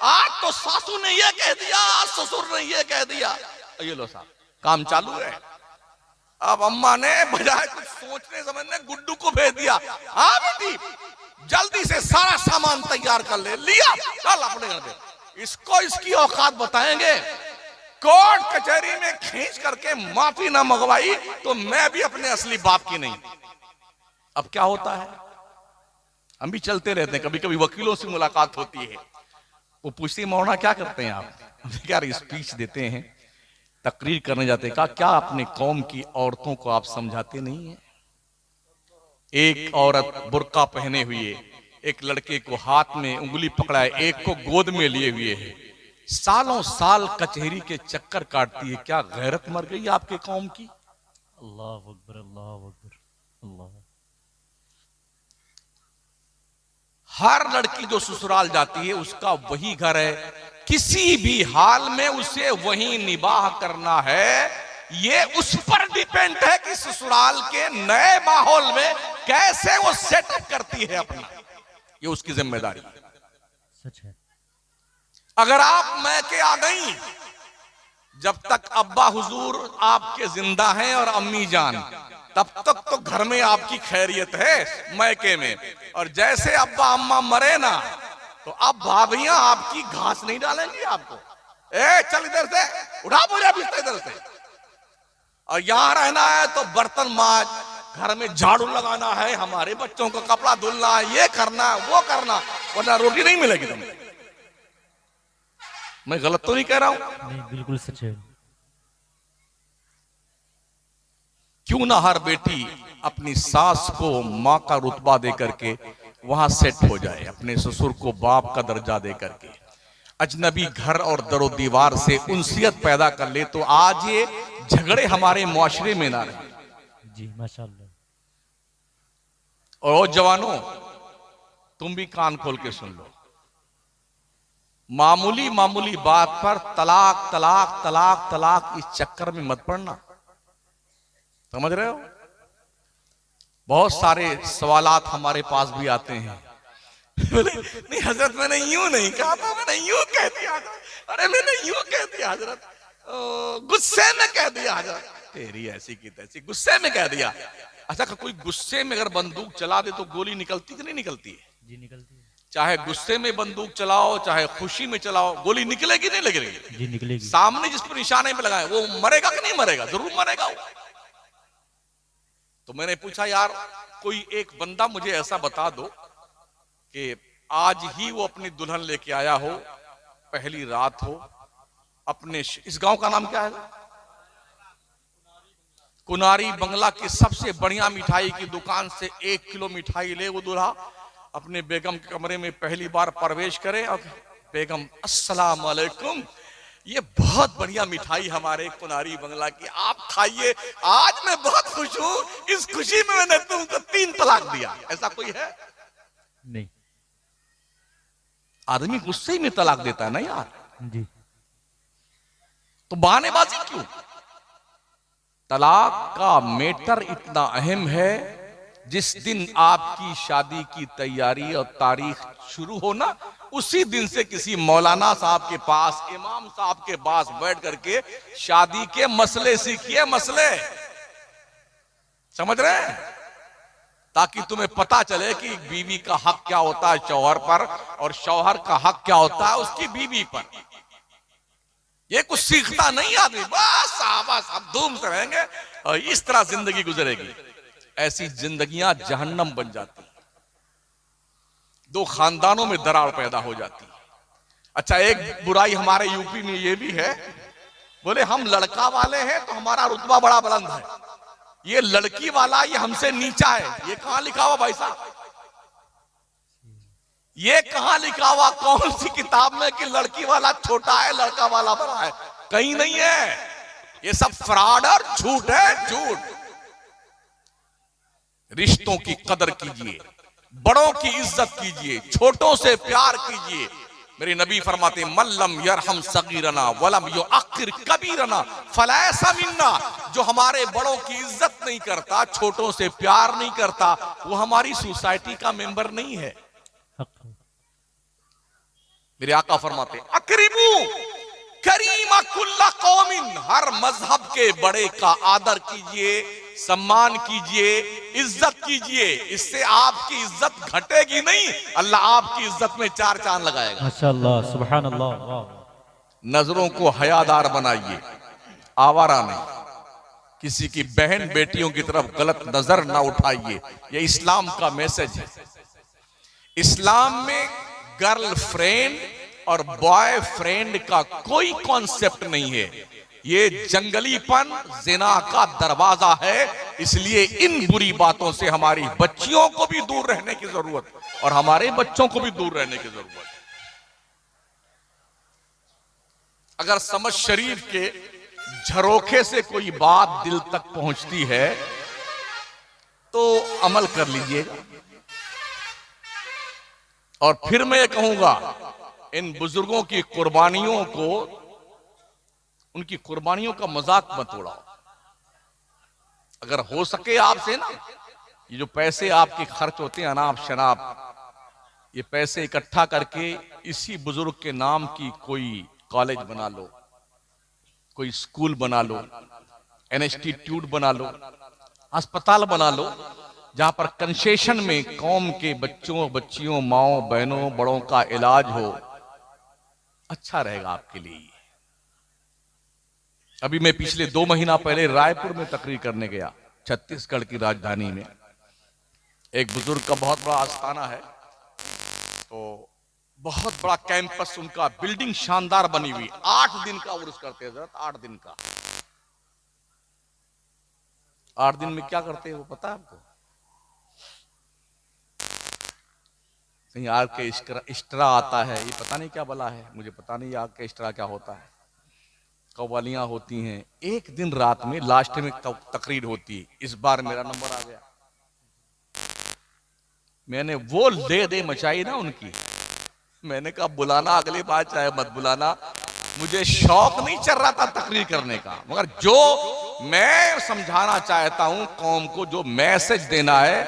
Speaker 1: आज तो सासू ने ये कह दिया, ससुर ने ये कह दिया। ये लो साहब, काम चालू है। अब अम्मा ने बजाय कुछ सोचने समझने गुड्डू को भेज दिया। हाँ बेटी, जल्दी से सारा सामान तैयार कर ले। लिया, चल अपने घर पे। इसको इसकी औकात बताएंगे। कोर्ट कचहरी में खींच करके माफी ना मंगवाई तो मैं भी अपने असली बाप की नहीं। अब क्या होता है, हम भी चलते रहते हैं, कभी कभी वकीलों से मुलाकात होती है। वो पूछती, मौलाना क्या करते हैं आप? यार स्पीच देते हैं, तकरीर करने जाते हैं। क्या अपने कौम की औरतों को आप समझाते नहीं है? एक औरत बुर्का पहने हुए एक लड़के को हाथ में उंगली पकड़ाए, एक को गोद में लिए हुए है, सालों साल कचहरी के चक्कर काटती है। क्या गैरत मर गई आपके कौम की?
Speaker 2: अल्लाह अकबर, अल्लाह अकबर, अल्लाह।
Speaker 1: हर लड़की जो ससुराल जाती है उसका वही घर है, किसी भी हाल में उसे वही निबाह करना है। ये उस पर डिपेंड है कि ससुराल के नए माहौल में कैसे वो सेटअप करती है अपना, ये उसकी जिम्मेदारी है।
Speaker 2: सच है।
Speaker 1: अगर आप मैके आ गई, जब तक अब्बा हुजूर आपके जिंदा हैं और अम्मी जान, तब तक तो घर में आपकी खैरियत है मैके में। और जैसे अब्बा अम्मा मरे ना, तो अब भाभियां आपकी घास नहीं डालेंगी आपको। चल इधर से उठा पूरा बिस्तर इधर से। और यहां रहना है तो बर्तन मांज, घर में झाड़ू लगाना है, हमारे बच्चों का कपड़ा धुलना है, ये करना है, वो करना, वरना रोटी नहीं मिलेगी तुमको। मैं गलत तो नहीं कह रहा हूं?
Speaker 2: नहीं, बिल्कुल सच है।
Speaker 1: क्यों ना हर बेटी अपनी सास को मां का रुतबा दे करके वहां सेट हो जाए, अपने ससुर को बाप का दर्जा दे करके, अजनबी घर और दरो दीवार से उनसियत पैदा कर ले, तो आज ये झगड़े हमारे मुआशरे में ना रहे।
Speaker 2: जी माशाल्लाह।
Speaker 1: और जवानों, तुम भी कान खोल के सुन लो, मामूली मामूली बात पर तलाक तलाक तलाक तलाक इस चक्कर में मत पड़ना। समझ रहे हो? बहुत सारे सवालात हमारे पास भी आते हैं। नहीं हजरत, मैंने यूं नहीं कहा था, मैंने यूं कह दिया था। अरे मैंने यूं कह दिया हजरत, गुस्से में कह दिया हजरत, तेरी ऐसी की तैसी, गुस्से में कह दिया। अच्छा, कोई गुस्से में अगर बंदूक चला दे तो गोली निकलती कि नहीं निकलती है?
Speaker 2: जी निकलती है।
Speaker 1: चाहे गुस्से में बंदूक चलाओ, चाहे खुशी में चलाओ, गोली निकलेगी नहीं लगेगी?
Speaker 2: जी निकलेगी।
Speaker 1: सामने जिस पर निशाने पे लगाए वो मरेगा कि नहीं मरेगा? जरूर मरेगा वो। तो मैंने पूछा, यार कोई एक बंदा मुझे ऐसा बता दो कि आज ही वो अपनी दुल्हन लेके आया हो, पहली रात हो, अपने इस गांव का नाम क्या है? कुनारी बंगला की सबसे बढ़िया मिठाई की दुकान से 1 किलो मिठाई ले वो दूल्हा, अपने बेगम के कमरे में पहली बार प्रवेश करे और बेगम अस्सलाम वालेकुम, ये बहुत बढ़िया मिठाई हमारे कुनारी बंगला की, आप खाइए, आज मैं बहुत खुश हूं, इस खुशी में मैंने तुमको 3 तलाक दिया। ऐसा कोई है?
Speaker 2: नहीं।
Speaker 1: आदमी गुस्से में तलाक देता है ना यार।
Speaker 2: जी।
Speaker 1: तो बहानेबाजी क्यों? तलाक का मैटर इतना अहम है, जिस दिन आपकी शादी की तैयारी और तारीख शुरू हो ना, उसी दिन से किसी मौलाना साहब के पास, इमाम साहब के पास बैठ करके शादी के मसले सीखिए, मसले। समझ रहे हैं? ताकि तुम्हें पता चले कि बीवी का हक क्या होता है शौहर पर, और शौहर का हक क्या होता है उसकी बीवी पर। ये कुछ सीखता नहीं आदमी, बस आवाज अब धूम से रहेंगे और इस तरह जिंदगी गुजरेगी। ऐसी जिंदगियां जहन्नम बन जाती, 2 खानदानों में दरार पैदा हो जाती। अच्छा, एक बुराई हमारे यूपी में ये भी है, बोले हम लड़का वाले हैं तो हमारा रुतबा बड़ा बुलंद है, ये लड़की वाला ये हमसे नीचा है। ये कहां लिखा हुआ भाई साहब? ये कहां लिखा हुआ कौन सी किताब में कि लड़की वाला छोटा है लड़का वाला बड़ा है? कहीं नहीं है। ये सब फ्रॉड और झूठ है, झूठ। रिश्तों की कदर कीजिए, बड़ों की इज्जत कीजिए, छोटों से प्यार कीजिए। मेरे नबी फरमाते मल्लम यरहम सगीरना वलम युअक्किर कबीरना फलैसा मिन्ना, जो हमारे बड़ों की इज्जत नहीं करता, छोटों से प्यार नहीं करता, वो हमारी सोसाइटी का मेंबर नहीं है। मेरे आका फरमाते अकरीबू करीमा कुल्ला कौमिन, हर मजहब के बड़े का आदर कीजिए, सम्मान कीजिए, इज्जत कीजिए, इससे आपकी इज्जत घटेगी नहीं, अल्लाह आपकी इज्जत में चार चांद लगाएगा।
Speaker 2: माशाअल्लाह, सुभान अल्लाह, वाह।
Speaker 1: नजरों को हयादार बनाइए, आवारा नहीं, किसी की बहन बेटियों की तरफ गलत नजर ना उठाइए, ये इस्लाम का मैसेज है। इस्लाम में गर्लफ्रेंड और बॉयफ्रेंड का कोई कॉन्सेप्ट नहीं है, ये जंगलीपन जिना का दरवाजा है। इसलिए इन बुरी बातों से हमारी बच्चियों को भी दूर रहने की जरूरत और हमारे बच्चों को भी दूर रहने की जरूरत है। अगर समझ शरीफ के झरोखे से कोई बात दिल तक पहुंचती है तो अमल कर लीजिएगा। और फिर मैं कहूंगा, इन बुजुर्गों की कुर्बानियों को, उनकी कुर्बानियों का मजाक मत उड़ाओ। अगर हो सके आपसे ना, ये जो पैसे आपके खर्च होते हैं अनाप शनाप, ये पैसे इकट्ठा करके इसी बुजुर्ग के नाम की कोई कॉलेज बना लो, कोई स्कूल बना लो, इंस्टीट्यूट बना लो, अस्पताल बना लो, जहां पर कंसेशन में कौम के बच्चों बच्चियों माओ बहनों बड़ों का इलाज हो। अच्छा रहेगा आपके लिए। अभी मैं पिछले 2 महीना पहले रायपुर में तकरीर करने गया, छत्तीसगढ़ की राजधानी में। एक बुजुर्ग का बहुत बड़ा आस्थाना है, तो बहुत बड़ा कैंपस उनका, बिल्डिंग शानदार बनी हुई, 8 दिन का उर्स करते हैं। 8 दिन का, 8 दिन में क्या करते हैं वो पता है आपको? कहीं आग के इस्ट्रा आता है, ये पता नहीं क्या बला है, मुझे पता नहीं आग के इस्ट्रा क्या होता है। कव्वालियां होती हैं, एक दिन रात में लास्ट में तकरीर होती है। इस बार मेरा नंबर आ गया, मैंने वो दे मचाई ना उनकी। मैंने कहा बुलाना अगली बार, चाहे मत बुलाना, मुझे शौक नहीं चल रहा था तकरीर करने का, मगर जो मैं समझाना चाहता हूं कौम को, जो मैसेज देना है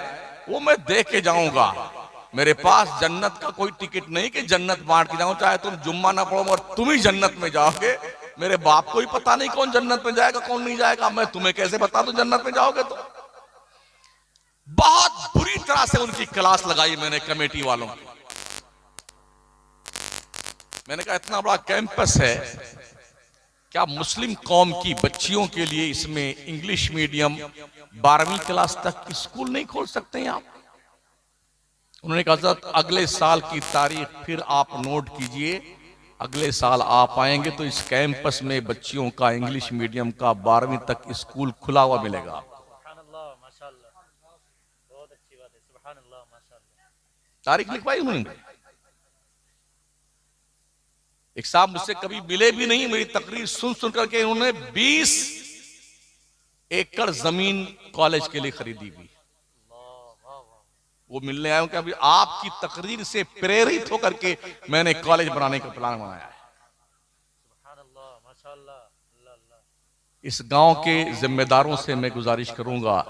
Speaker 1: वो मैं दे के जाऊंगा। मेरे पास जन्नत का कोई टिकट नहीं कि जन्नत बांट के जाऊं, चाहे तुम जुम्मा ना पढ़ो और तुम ही जन्नत में जाओगे। मेरे बाप को ही पता नहीं कौन जन्नत में जाएगा कौन नहीं जाएगा, मैं तुम्हें कैसे बता दूं जन्नत में जाओगे तो। बहुत बुरी तरह से उनकी क्लास लगाई मैंने कमेटी वालों की। मैंने कहा इतना बड़ा कैंपस है, क्या मुस्लिम कौम की बच्चियों के लिए इसमें इंग्लिश मीडियम 12वीं क्लास तक स्कूल नहीं खोल सकते हैं आप? उन्होंने कहा हज़रत अगले साल की तारीख फिर आप नोट कीजिए, अगले साल आप आएंगे तो इस कैंपस में बच्चियों का इंग्लिश मीडियम का 12वीं तक स्कूल खुला हुआ मिलेगा। तारीख लिखवाई उन्होंने। एक साहब मुझसे कभी मिले भी नहीं, मेरी तकरीर सुन करके उन्होंने 20 एकड़ जमीन कॉलेज के लिए खरीदी हुई। वो मिलने आए कि अभी आपकी तकरीर से प्रेरित होकर के मैंने कॉलेज बनाने का प्लान बनाया है। इस गांव के जिम्मेदारों से मैं गुजारिश करूंगा,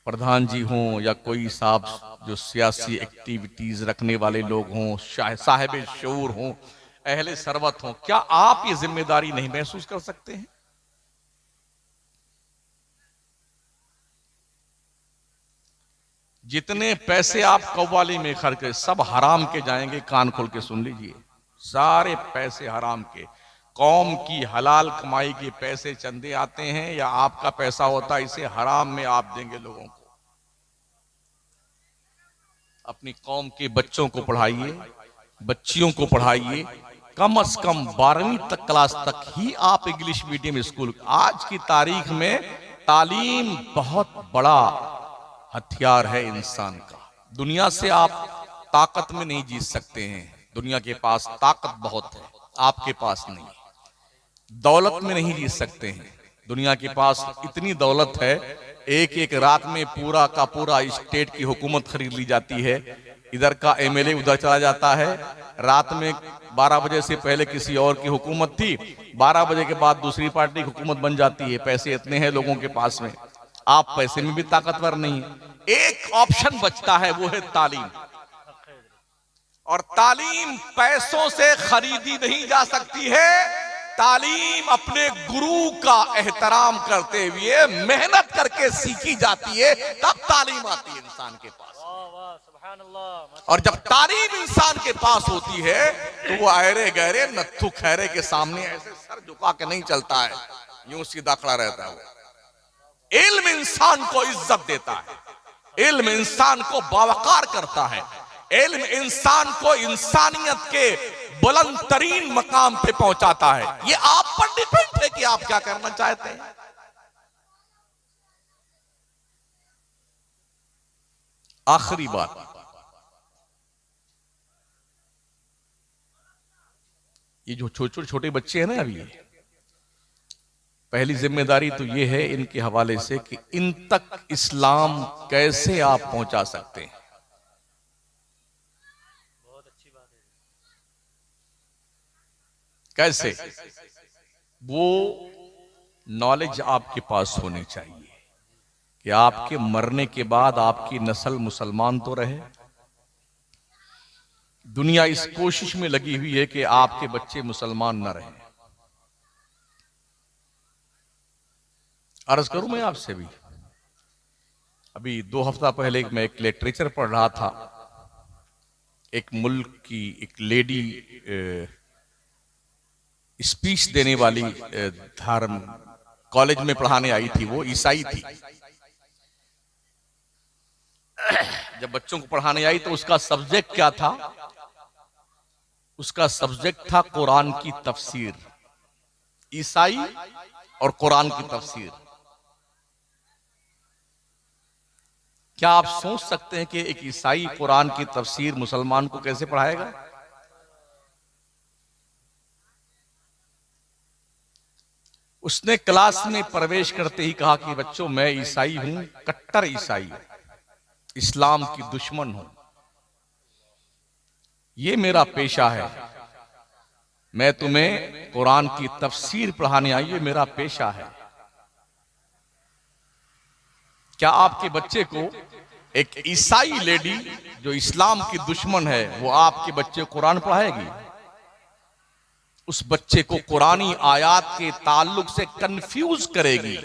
Speaker 1: प्रधान जी हों या कोई साहब जो सियासी एक्टिविटीज रखने वाले लोग हों, साहिब शऊर हों, अहले सरवत हों, क्या आप ये जिम्मेदारी नहीं महसूस कर सकते हैं? जितने पैसे आप कव्वाली में खर्च करें सब हराम के जाएंगे। कान खोल के सुन लीजिए, सारे पैसे हराम के। कौम की हलाल कमाई के पैसे चंदे आते हैं या आपका पैसा होता है, इसे हराम में आप देंगे लोगों को। अपनी कौम के बच्चों को पढ़ाइए, बच्चियों को पढ़ाइए, कम से कम 12वीं तक क्लास तक ही आप इंग्लिश मीडियम स्कूल। आज की तारीख में तालीम बहुत बड़ा हथियार है इंसान का। दुनिया से आप ताकत में नहीं जीत सकते हैं, दुनिया के पास ताकत बहुत है, आपके पास नहीं। दौलत में नहीं जीत सकते हैं, दुनिया के पास इतनी दौलत है, एक एक रात में पूरा का पूरा स्टेट की हुकूमत खरीद ली जाती है। इधर का एमएलए उधर चला जाता है। रात में 12 बजे से पहले किसी और की हुकूमत थी, 12 बजे के बाद दूसरी पार्टी की हुकूमत बन जाती है। पैसे इतने हैं लोगों के पास में, आप पैसे में भी ताकतवर नहीं है। एक ऑप्शन बचता है, वो है तालीम। और तालीम पैसों से खरीदी नहीं जा सकती है। तालीम अपने गुरु का एहतराम करते हुए मेहनत करके सीखी जाती है, तब तालीम आती है इंसान के पास। और जब तालीम इंसान के पास होती है तो वो अहरे गहरे नत्थु खैरे के सामने ऐसे सर झुका के नहीं चलता है, यूं सीधा खड़ा रहता है। वो इल्म इंसान को इज्जत देता है, इल्म इंसान को बावकार करता है, इल्म इंसान को इंसानियत के बुलंद तरीन मकाम पे पहुंचाता है। ये आप पर डिपेंड है कि आप क्या करना चाहते हैं। आखिरी बात, ये जो छोटे छोटे बच्चे हैं ना, अभी पहली जिम्मेदारी तो ये है इनके हवाले से कि इन तक इस्लाम कैसे आप पहुंचा सकते हैं।
Speaker 2: बहुत अच्छी बात है।
Speaker 1: कैसे? वो नॉलेज आपके पास होनी चाहिए कि आपके मरने के बाद आपकी नस्ल मुसलमान तो रहे। दुनिया इस कोशिश में लगी हुई है कि आपके बच्चे मुसलमान न रहे। अर्ज करूं मैं आपसे भी, अभी 2 हफ्ता पहले मैं एक लिटरेचर पढ़ रहा था। एक मुल्क की एक लेडी स्पीच देने वाली धर्म कॉलेज में पढ़ाने आई थी। वो ईसाई थी। जब बच्चों को पढ़ाने आई तो उसका सब्जेक्ट क्या था? उसका सब्जेक्ट था कुरान की तफसीर, ईसाई और कुरान की तफसीर। क्या आप सोच सकते हैं कि एक ईसाई कुरान की तफसीर मुसलमान को कैसे पढ़ाएगा? उसने क्लास में प्रवेश करते ही कहा कि बच्चों, मैं ईसाई हूं, कट्टर ईसाई, इस्लाम की दुश्मन हूं। ये मेरा पेशा है। मैं तुम्हें कुरान की तफसीर पढ़ाने आई, ये मेरा पेशा है। क्या आपके बच्चे को एक ईसाई लेडी जो इस्लाम की दुश्मन है, वो आपके बच्चे को कुरान पढ़ाएगी? उस बच्चे को कुरानी आयात के ताल्लुक से कंफ्यूज करेगी।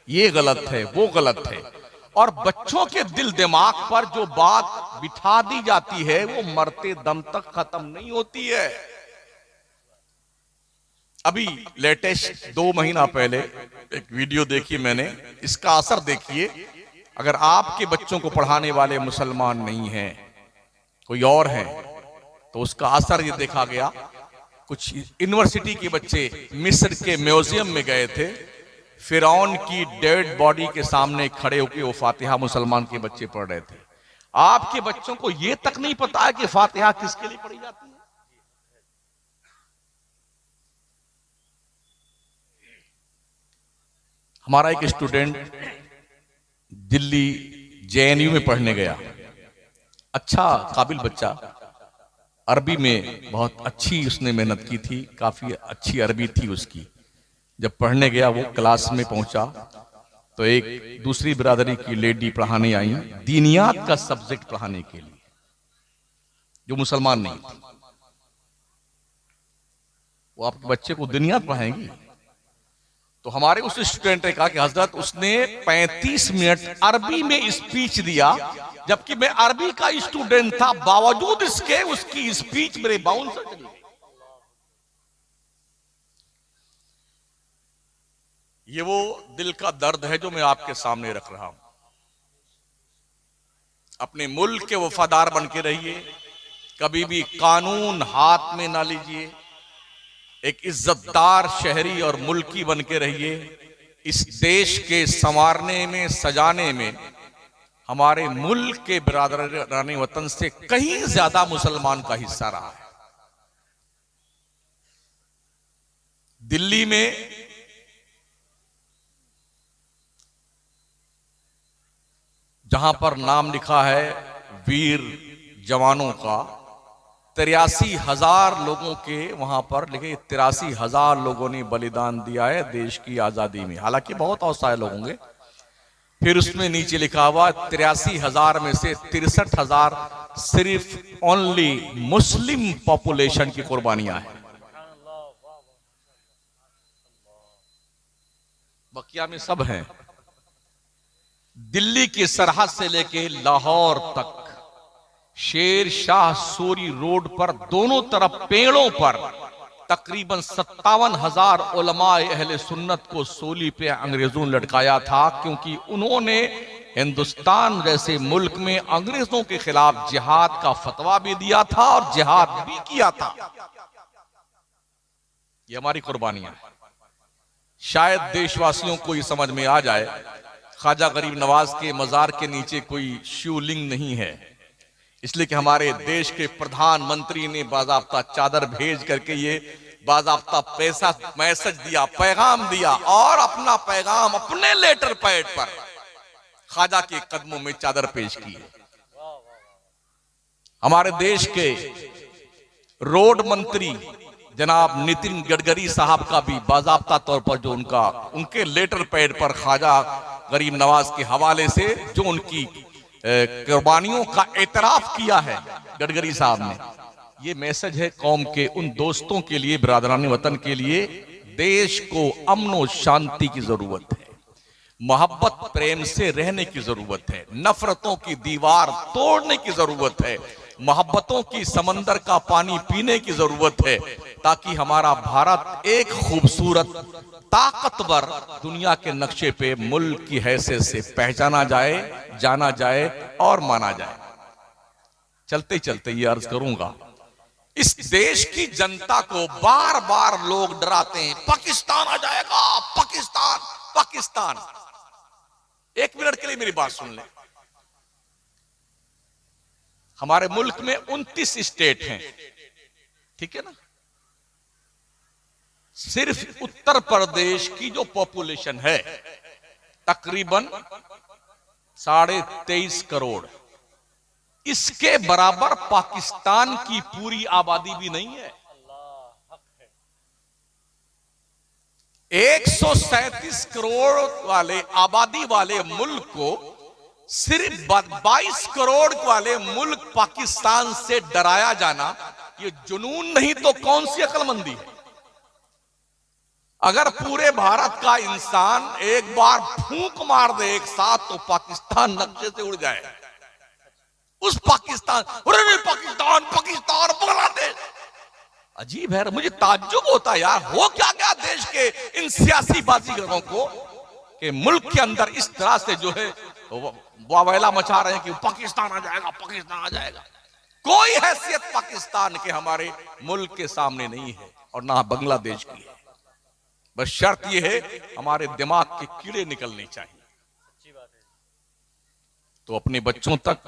Speaker 1: ये गलत है, वो गलत है। और बच्चों के दिल दिमाग पर जो बात बिठा दी जाती है वो मरते दम तक खत्म नहीं होती है। अभी लेटेस्ट 2 महीना पहले एक वीडियो देखी मैंने, इसका असर देखिए। अगर आपके बच्चों को पढ़ाने वाले मुसलमान नहीं हैं, कोई और हैं, तो उसका असर ये देखा गया। कुछ यूनिवर्सिटी के बच्चे मिस्र के म्यूजियम में गए थे, फिरौन की डेड बॉडी के सामने खड़े होकर वो फातिहा मुसलमान के बच्चे पढ़ रहे थे। आपके बच्चों को यह तक नहीं पता है कि फातिहा किसके लिए पढ़ी जाती है। हमारा एक स्टूडेंट दिल्ली जेएनयू में पढ़ने गया, अच्छा काबिल बच्चा, अरबी में बहुत अच्छी उसने मेहनत की थी, काफी अच्छी अरबी थी उसकी। जब पढ़ने गया, वो क्लास में पहुंचा तो एक दूसरी बिरादरी की लेडी पढ़ाने आई, दीनियात का सब्जेक्ट पढ़ाने के लिए, जो मुसलमान नहीं थी। वो आपके बच्चे को दीनियात पढ़ाएंगी? तो हमारे उस स्टूडेंट ने कहा कि हजरत, उसने 35 मिनट अरबी में स्पीच दिया, जबकि मैं अरबी का स्टूडेंट था, बावजूद इसके उसकी स्पीच मेरे बाउंसर चली गई। ये वो दिल का दर्द है जो मैं आपके सामने रख रहा हूं। अपने मुल्क के वफादार बन के रहिए, कभी भी कानून हाथ में ना लीजिए, एक इज्जतदार शहरी और मुल्की बन के रहिए। इस देश के संवारने में, सजाने में हमारे मुल्क के बिरादराने वतन से कहीं ज्यादा मुसलमान का हिस्सा रहा है। दिल्ली में जहां पर नाम लिखा है वीर जवानों का 83,000 लोगों के वहां पर लिखे 83,000 लोगों ने बलिदान दिया है देश की आजादी में। हालांकि बहुत असहाय लोग होंगे। फिर उसमें नीचे लिखा हुआ 83,000 में से 63,000 सिर्फ ओनली मुस्लिम पॉपुलेशन की कुर्बानियां हैं। बकिया में सब हैं। दिल्ली की सरहद से लेके लाहौर तक शेर शाह सूरी रोड पर दोनों तरफ पेड़ों पर तकरीबन 57,000 उलमाए अहले सुन्नत को सूली पे अंग्रेजों ने लटकाया था, क्योंकि उन्होंने हिंदुस्तान जैसे मुल्क में अंग्रेजों के खिलाफ जिहाद का फतवा भी दिया था और जिहाद भी किया था। ये हमारी कुर्बानियां हैं। शायद देशवासियों को ये समझ में आ जाए, ख्वाजा गरीब नवाज के मजार के नीचे कोई शिवलिंग नहीं है, इसलिए कि हमारे देश के प्रधानमंत्री ने बाज़ाब्ता चादर भेज करके ये बाज़ाब्ता पैसा मैसेज दिया, पैगाम दिया, और अपना पैगाम अपने लेटर पैड पर ख्वाजा के कदमों में चादर पेश की है। हमारे देश के रोड मंत्री जनाब नितिन गडकरी साहब का भी बाज़ाब्ता तौर पर जो उनके लेटर पैड पर ख्वाजा गरीब नवाज के हवाले से जो उनकी कुर्बानियों का एतराफ किया है गडकरी साहब ने, ये मैसेज है कौम के उन दोस्तों के लिए, बिरादरान वतन के लिए, देश को अमन और शांति की जरूरत है, मोहब्बत प्रेम से रहने की जरूरत है, नफरतों की दीवार तोड़ने की जरूरत है, मोहब्बतों की समंदर का पानी पीने की जरूरत है, ताकि हमारा भारत एक खूबसूरत ताकतवर दुनिया के नक्शे पे मुल्क की हैसियत से पहचाना जाए, जाना जाए और माना जाए। चलते चलते ये अर्ज करूंगा, इस देश की जनता को बार बार लोग डराते हैं, पाकिस्तान आ जाएगा, पाकिस्तान पाकिस्तान। एक मिनट के लिए मेरी बात सुन लें। हमारे मुल्क में 29 स्टेट हैं, ठीक है ना? सिर्फ उत्तर प्रदेश की जो पॉपुलेशन है तकरीबन 23.5 करोड़, इसके बराबर पाकिस्तान की पूरी आबादी भी नहीं है। 137 करोड़ वाले आबादी वाले मुल्क को सिर्फ 22 करोड़ वाले मुल्क पाकिस्तान से डराया जाना, ये जुनून नहीं तो कौन सी अक्लमंदी है? अगर पूरे भारत का इंसान एक बार फूंक मार दे एक साथ, तो पाकिस्तान नक्शे से उड़ जाए। उस पाकिस्तान, पाकिस्तान पाकिस्तान बांग्लादेश, अजीब है, मुझे ताज्जुब होता है यार, हो क्या गया देश के इन सियासी बाजीगरों को कि मुल्क के अंदर इस तरह से जो है वावेला मचा रहे हैं कि पाकिस्तान आ जाएगा, पाकिस्तान आ जाएगा। कोई हैसियत पाकिस्तान के हमारे मुल्क के सामने नहीं है और ना बांग्लादेश की है। बस शर्त यह है हमारे दिमाग के कीड़े निकलने चाहिए। तो अपने बच्चों तक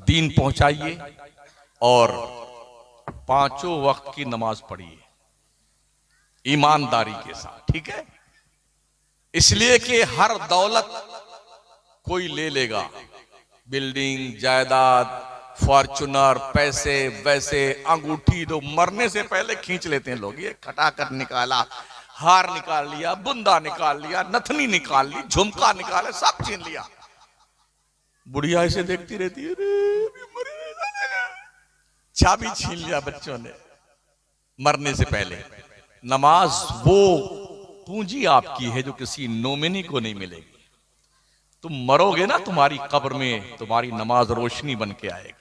Speaker 1: दीन पहुंचाइए और 5 वक्त की नमाज पढ़िए ईमानदारी के साथ, ठीक है? इसलिए कि हर दौलत कोई ले लेगा, बिल्डिंग, जायदाद, फॉर्चुनर, पैसे, वैसे अंगूठी तो मरने से पहले खींच लेते हैं लोग। ये खटाखट निकाला, हार निकाल लिया, बुंदा निकाल लिया, नथनी निकाल ली, झुमका निकाले, सब छीन लिया। बुढ़िया इसे देखती रहती है, चाबी छीन लिया बच्चों ने मरने से पहले। नमाज वो पूंजी आपकी है जो किसी नोमिनी को नहीं मिलेगी। तुम मरोगे ना, तुम्हारी कब्र में तुम्हारी नमाज रोशनी बन के आएगी,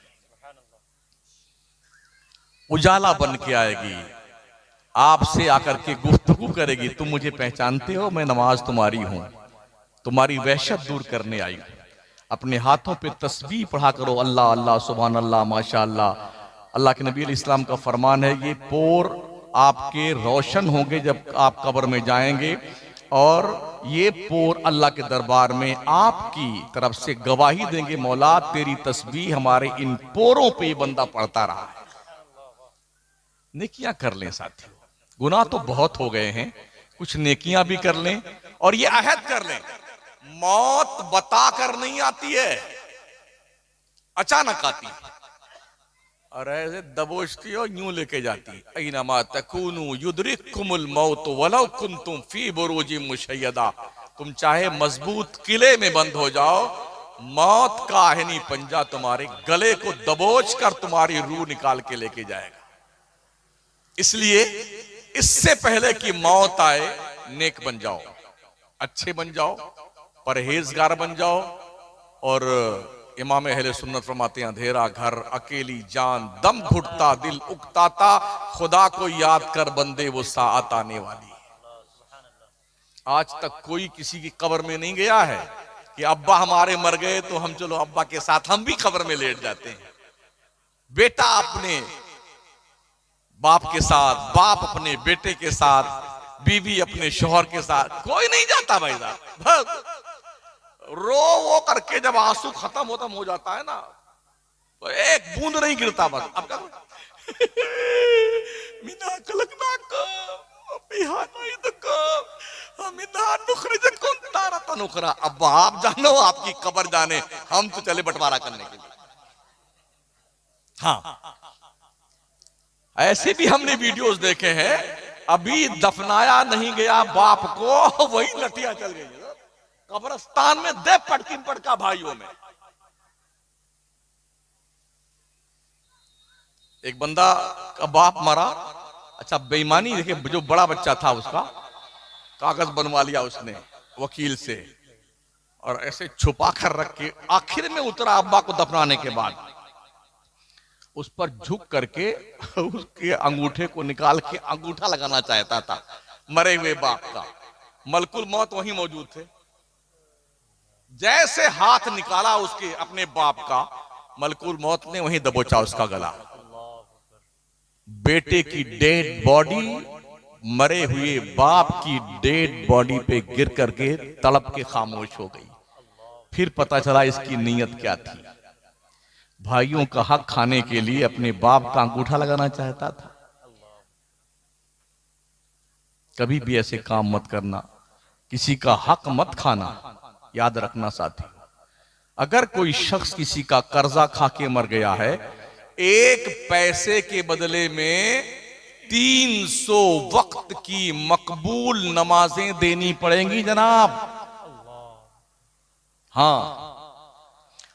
Speaker 1: उजाला बन के आएगी, आपसे आकर के गुफ्तगू करेगी, तुम मुझे पहचानते हो, मैं नमाज तुम्हारी हूं, तुम्हारी वहशत दूर करने आई हूं। अपने हाथों पे तस्बीह पढ़ा करो, अल्लाह अल्लाह, सुभान अल्लाह, माशा अल्लाह। अल्लाह के नबी अलैहि सलाम का फरमान है, ये पोर आपके रोशन होंगे जब आप कब्र में जाएंगे, और ये पोर अल्लाह के दरबार में आपकी तरफ से गवाही देंगे, मौला तेरी तस्बीह हमारे इन पोरों पे बंदा पढ़ता रहा है। नेकियां कर लें साथियों, गुनाह तो बहुत हो गए हैं, कुछ नेकियां भी कर लें और ये अहद कर लें, मौत बता कर नहीं आती है, अचानक आती है। और ऐसे दबोचती और यूं लेके जाती। ऐनमा तकूनु युदरिकुमुल मौत वलौ कुंतुम फी बुरूजिम मुशय्यदा। तुम चाहे मजबूत किले में बंद हो जाओ, मौत का आहनी पंजा तुम्हारे गले को दबोच कर तुम्हारी रूह निकाल के लेके जाएगा। इसलिए इससे पहले कि मौत आए, नेक बन जाओ, अच्छे बन जाओ, परहेजगार बन जाओ। और इमाम अहले सुन्नत फरमाते हैं, अंधेरा घर, अकेली जान, दम घुटता दिल उकताता, खुदा को याद कर बंदे वो साअत आने वाली है। आज तक कोई किसी की कब्र में नहीं गया है कि अब्बा हमारे मर गए तो हम चलो अब्बा के साथ हम भी कब्र में लेट जाते हैं। बेटा अपने बाप के साथ, बाप अपने बेटे के साथ, बीवी अपने शौहर के साथ, कोई नहीं जाता भाई साहब। रो वो करके जब आंसू खत्म हो जाता है ना, तो एक बूंद नहीं गिरता बस। अब क्या मिना कलकना को बिहाना इदको मिना नुखरजकुम तारतन उखरा। अब आप जानो, आपकी कब्र जाने, हम तो चले बंटवारा करने के लिए। हाँ, ऐसे भी हमने वीडियोस देखे हैं, अभी दफनाया नहीं गया बाप को, वही लटिया चल गई कब्रिस्तान में, दे पटकी पटका भाइयों में। एक बंदा का बाप मरा, अच्छा बेईमानी देखिए, जो बड़ा बच्चा था उसका कागज बनवा लिया उसने वकील से, और ऐसे छुपा कर रख के आखिर में उतरा अब्बा को दफनाने के बाद, उस पर झुक करके उसके अंगूठे को निकाल के अंगूठा लगाना चाहता था मरे हुए बाप का। मलकुल मौत वहीं मौजूद थे। जैसे हाथ निकाला उसके अपने बाप का, मलकुल मौत ने वहीं दबोचा उसका गला। बेटे की डेड बॉडी मरे हुए बाप की डेड बॉडी पे गिर करके तड़प के खामोश हो गई। फिर पता चला इसकी नीयत क्या थी। भाइयों का हक खाने के लिए अपने बाप का अंगूठा लगाना चाहता था। कभी भी ऐसे काम मत करना, किसी का हक मत खाना। याद रखना साथी, अगर कोई शख्स किसी का कर्जा खा के मर गया है, 1 पैसे के बदले में 300 वक्त की मकबूल नमाजें देनी पड़ेंगी जनाब। हाँ,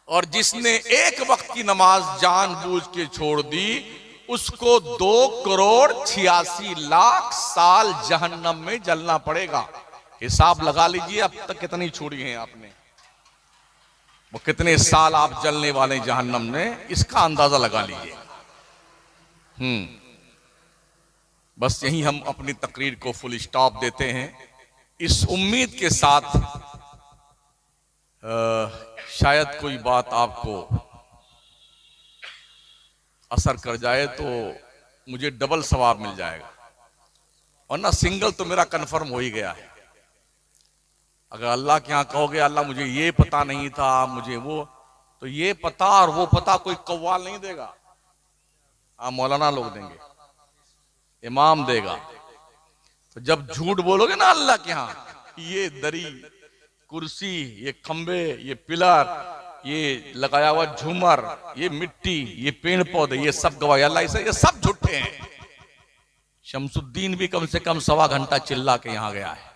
Speaker 1: और जिसने 1 वक्त की नमाज जानबूझ के छोड़ दी, उसको 2,86,00,000 साल जहन्नम में जलना पड़ेगा। हिसाब लगा लीजिए अब तक कितनी छोड़ी हैं आपने, वो कितने साल आप जलने वाले जहन्नम में, इसका अंदाजा लगा लीजिए। बस यही हम अपनी तकरीर को फुल स्टॉप देते हैं, इस उम्मीद के साथ शायद कोई बात आपको असर कर जाए तो मुझे डबल सवाब मिल जाएगा, और ना सिंगल तो मेरा कंफर्म हो ही गया है। अगर अल्लाह के यहाँ कहोगे अल्लाह मुझे ये पता नहीं था, मुझे वो, तो ये पता और वो पता कोई कव्वाल नहीं देगा। मौलाना लोग देंगे, इमाम देगा। तो जब झूठ बोलोगे ना अल्लाह के यहाँ, ये दरी, कुर्सी, ये खंबे, ये पिलर, ये लगाया हुआ झूमर, ये मिट्टी, ये पेड़ पौधे, ये सब गवाही अल्लाह से, ये सब झूठे हैं। शमसुद्दीन भी कम से कम 1.25 घंटा चिल्ला के यहां गया है।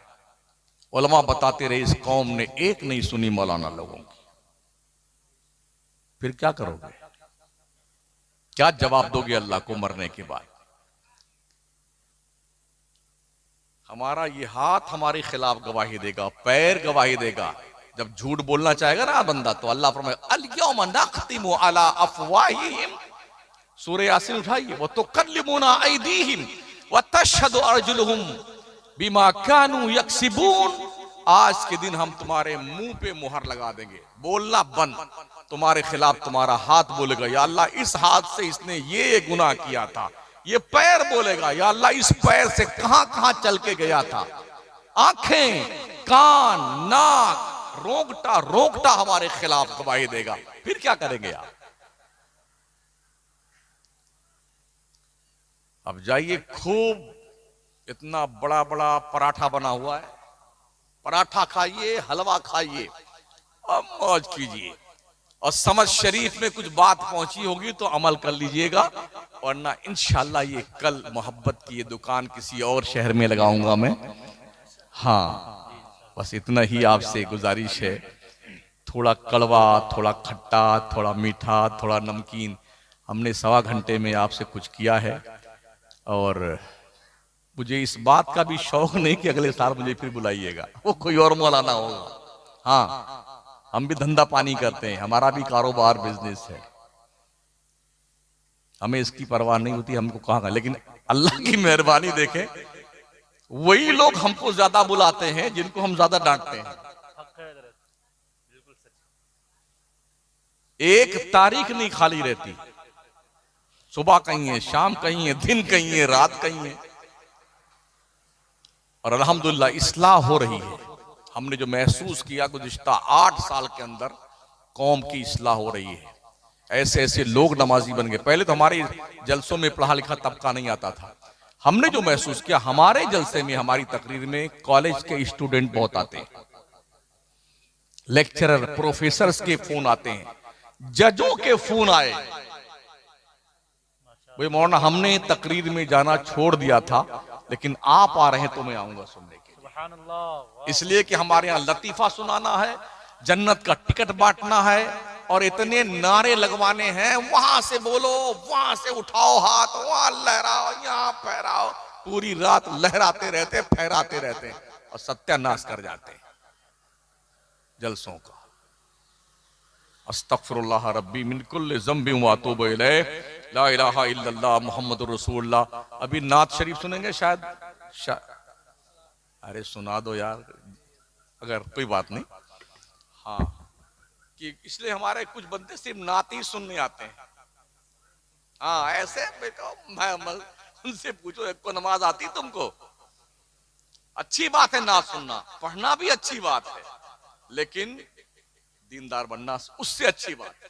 Speaker 1: उलमा बताते रहे, इस कौम ने एक नहीं सुनी मौलाना लोगों की। फिर क्या करोगे, क्या जवाब दोगे अल्लाह को मरने के बाद? हमारा ये हाथ हमारे खिलाफ गवाही देगा, पैर गवाही देगा। जब झूठ बोलना चाहेगा ना बंदा, तो अल्लाह फरमाए अल-यौमा नख्तिमु अला अफवाहिहिम, सूरह यासीन उठाइए, व तुकल्लिमुना अयदीहिम व तशहदु अर्जुलुहुम बिमा कानू यक्सिबून। आज के दिन हम तुम्हारे मुंह पे मुहर लगा देंगे, बोलना बंद। तुम्हारे खिलाफ तुम्हारा हाथ बोलेगा या अल्लाह इस हाथ से इसने ये गुनाह किया था। ये पैर बोलेगा या अल्लाह इस पैर से कहां कहां चल के गया था। आंखें, कान, नाक, रोंगटा रोंगटा हमारे खिलाफ गवाही देगा। फिर क्या करेंगे आप? अब जाइए, खूब इतना बड़ा बड़ा पराठा बना हुआ है, पराठा खाइए, हलवा खाइए और मौज कीजिए। और समझ शरीफ में कुछ बात पहुंची होगी तो अमल कर लीजिएगा, वरना इंशाल्लाह ये कल मोहब्बत की ये दुकान किसी और शहर में लगाऊंगा मैं। हाँ, बस इतना ही आपसे गुजारिश है। थोड़ा कड़वा, थोड़ा खट्टा, थोड़ा मीठा, थोड़ा नमकीन, हमने 1.25 घंटे में आपसे कुछ किया है। और मुझे इस बात का भी शौक नहीं कि अगले साल मुझे फिर बुलाइएगा, वो कोई और मौलाना होगा। हाँ, हम भी धंधा पानी करते हैं, हमारा भी कारोबार बिजनेस है, हमें इसकी परवाह नहीं होती हमको कहाँ का। लेकिन अल्लाह की मेहरबानी देखें, वही लोग हमको ज्यादा बुलाते हैं जिनको हम ज्यादा डांटते हैं।
Speaker 2: हक है हजरत, बिल्कुल सच।
Speaker 1: एक तारीख नहीं खाली रहती, सुबह कहीं है, शाम कहीं है, दिन कहीं है, रात कहीं है। और अल्हम्दुलिल्लाह इस्लाह हो रही है। हमने जो महसूस किया गुज़िश्ता 8 साल के अंदर, कौम की इस्लाह हो रही है। ऐसे ऐसे लोग नमाजी बन गए। पहले तो हमारे जलसों में पढ़ा लिखा तबका नहीं आता था। हमने जो महसूस किया, हमारे जलसे में, हमारी तकरीर में कॉलेज के स्टूडेंट बहुत आते हैं, लेक्चरर, प्रोफेसर्स के फोन आते हैं, जजों के फोन आए। भाई मौलाना, हमने तकरीर में जाना छोड़ दिया था, लेकिन आप आ रहे हैं तो मैं आऊंगा सुनने के लिए।
Speaker 2: सुभान अल्लाह।
Speaker 1: इसलिए कि हमारे यहाँ लतीफा सुनाना है, जन्नत का टिकट बांटना है, और इतने नारे लगवाने हैं, वहां से बोलो, वहां से उठाओ हाथ, वहां लहराओ, यहाँ फहराओ। पूरी रात लहराते रहते, फहराते रहते, और सत्यानाश कर जाते हैं जलसों का। अस्तगफिरुल्लाह रब्बी मिन कुल्लि ज़ंबिन व अतूबु इलैह, ला इलाहा इल्लल्लाह मुहम्मदुर रसूलुल्लाह। अभी नात शरीफ सुनेंगे शायद। अरे सुना दो यार, अगर कोई बात नहीं। हाँ, कि इसलिए हमारे कुछ बंदे सिर्फ नात ही सुनने आते हैं। हाँ, ऐसे उनसे पूछो, एक को नमाज आती तुमको? अच्छी बात है नात सुनना, पढ़ना भी अच्छी बात है, लेकिन दीनदार बनना उससे अच्छी बात है।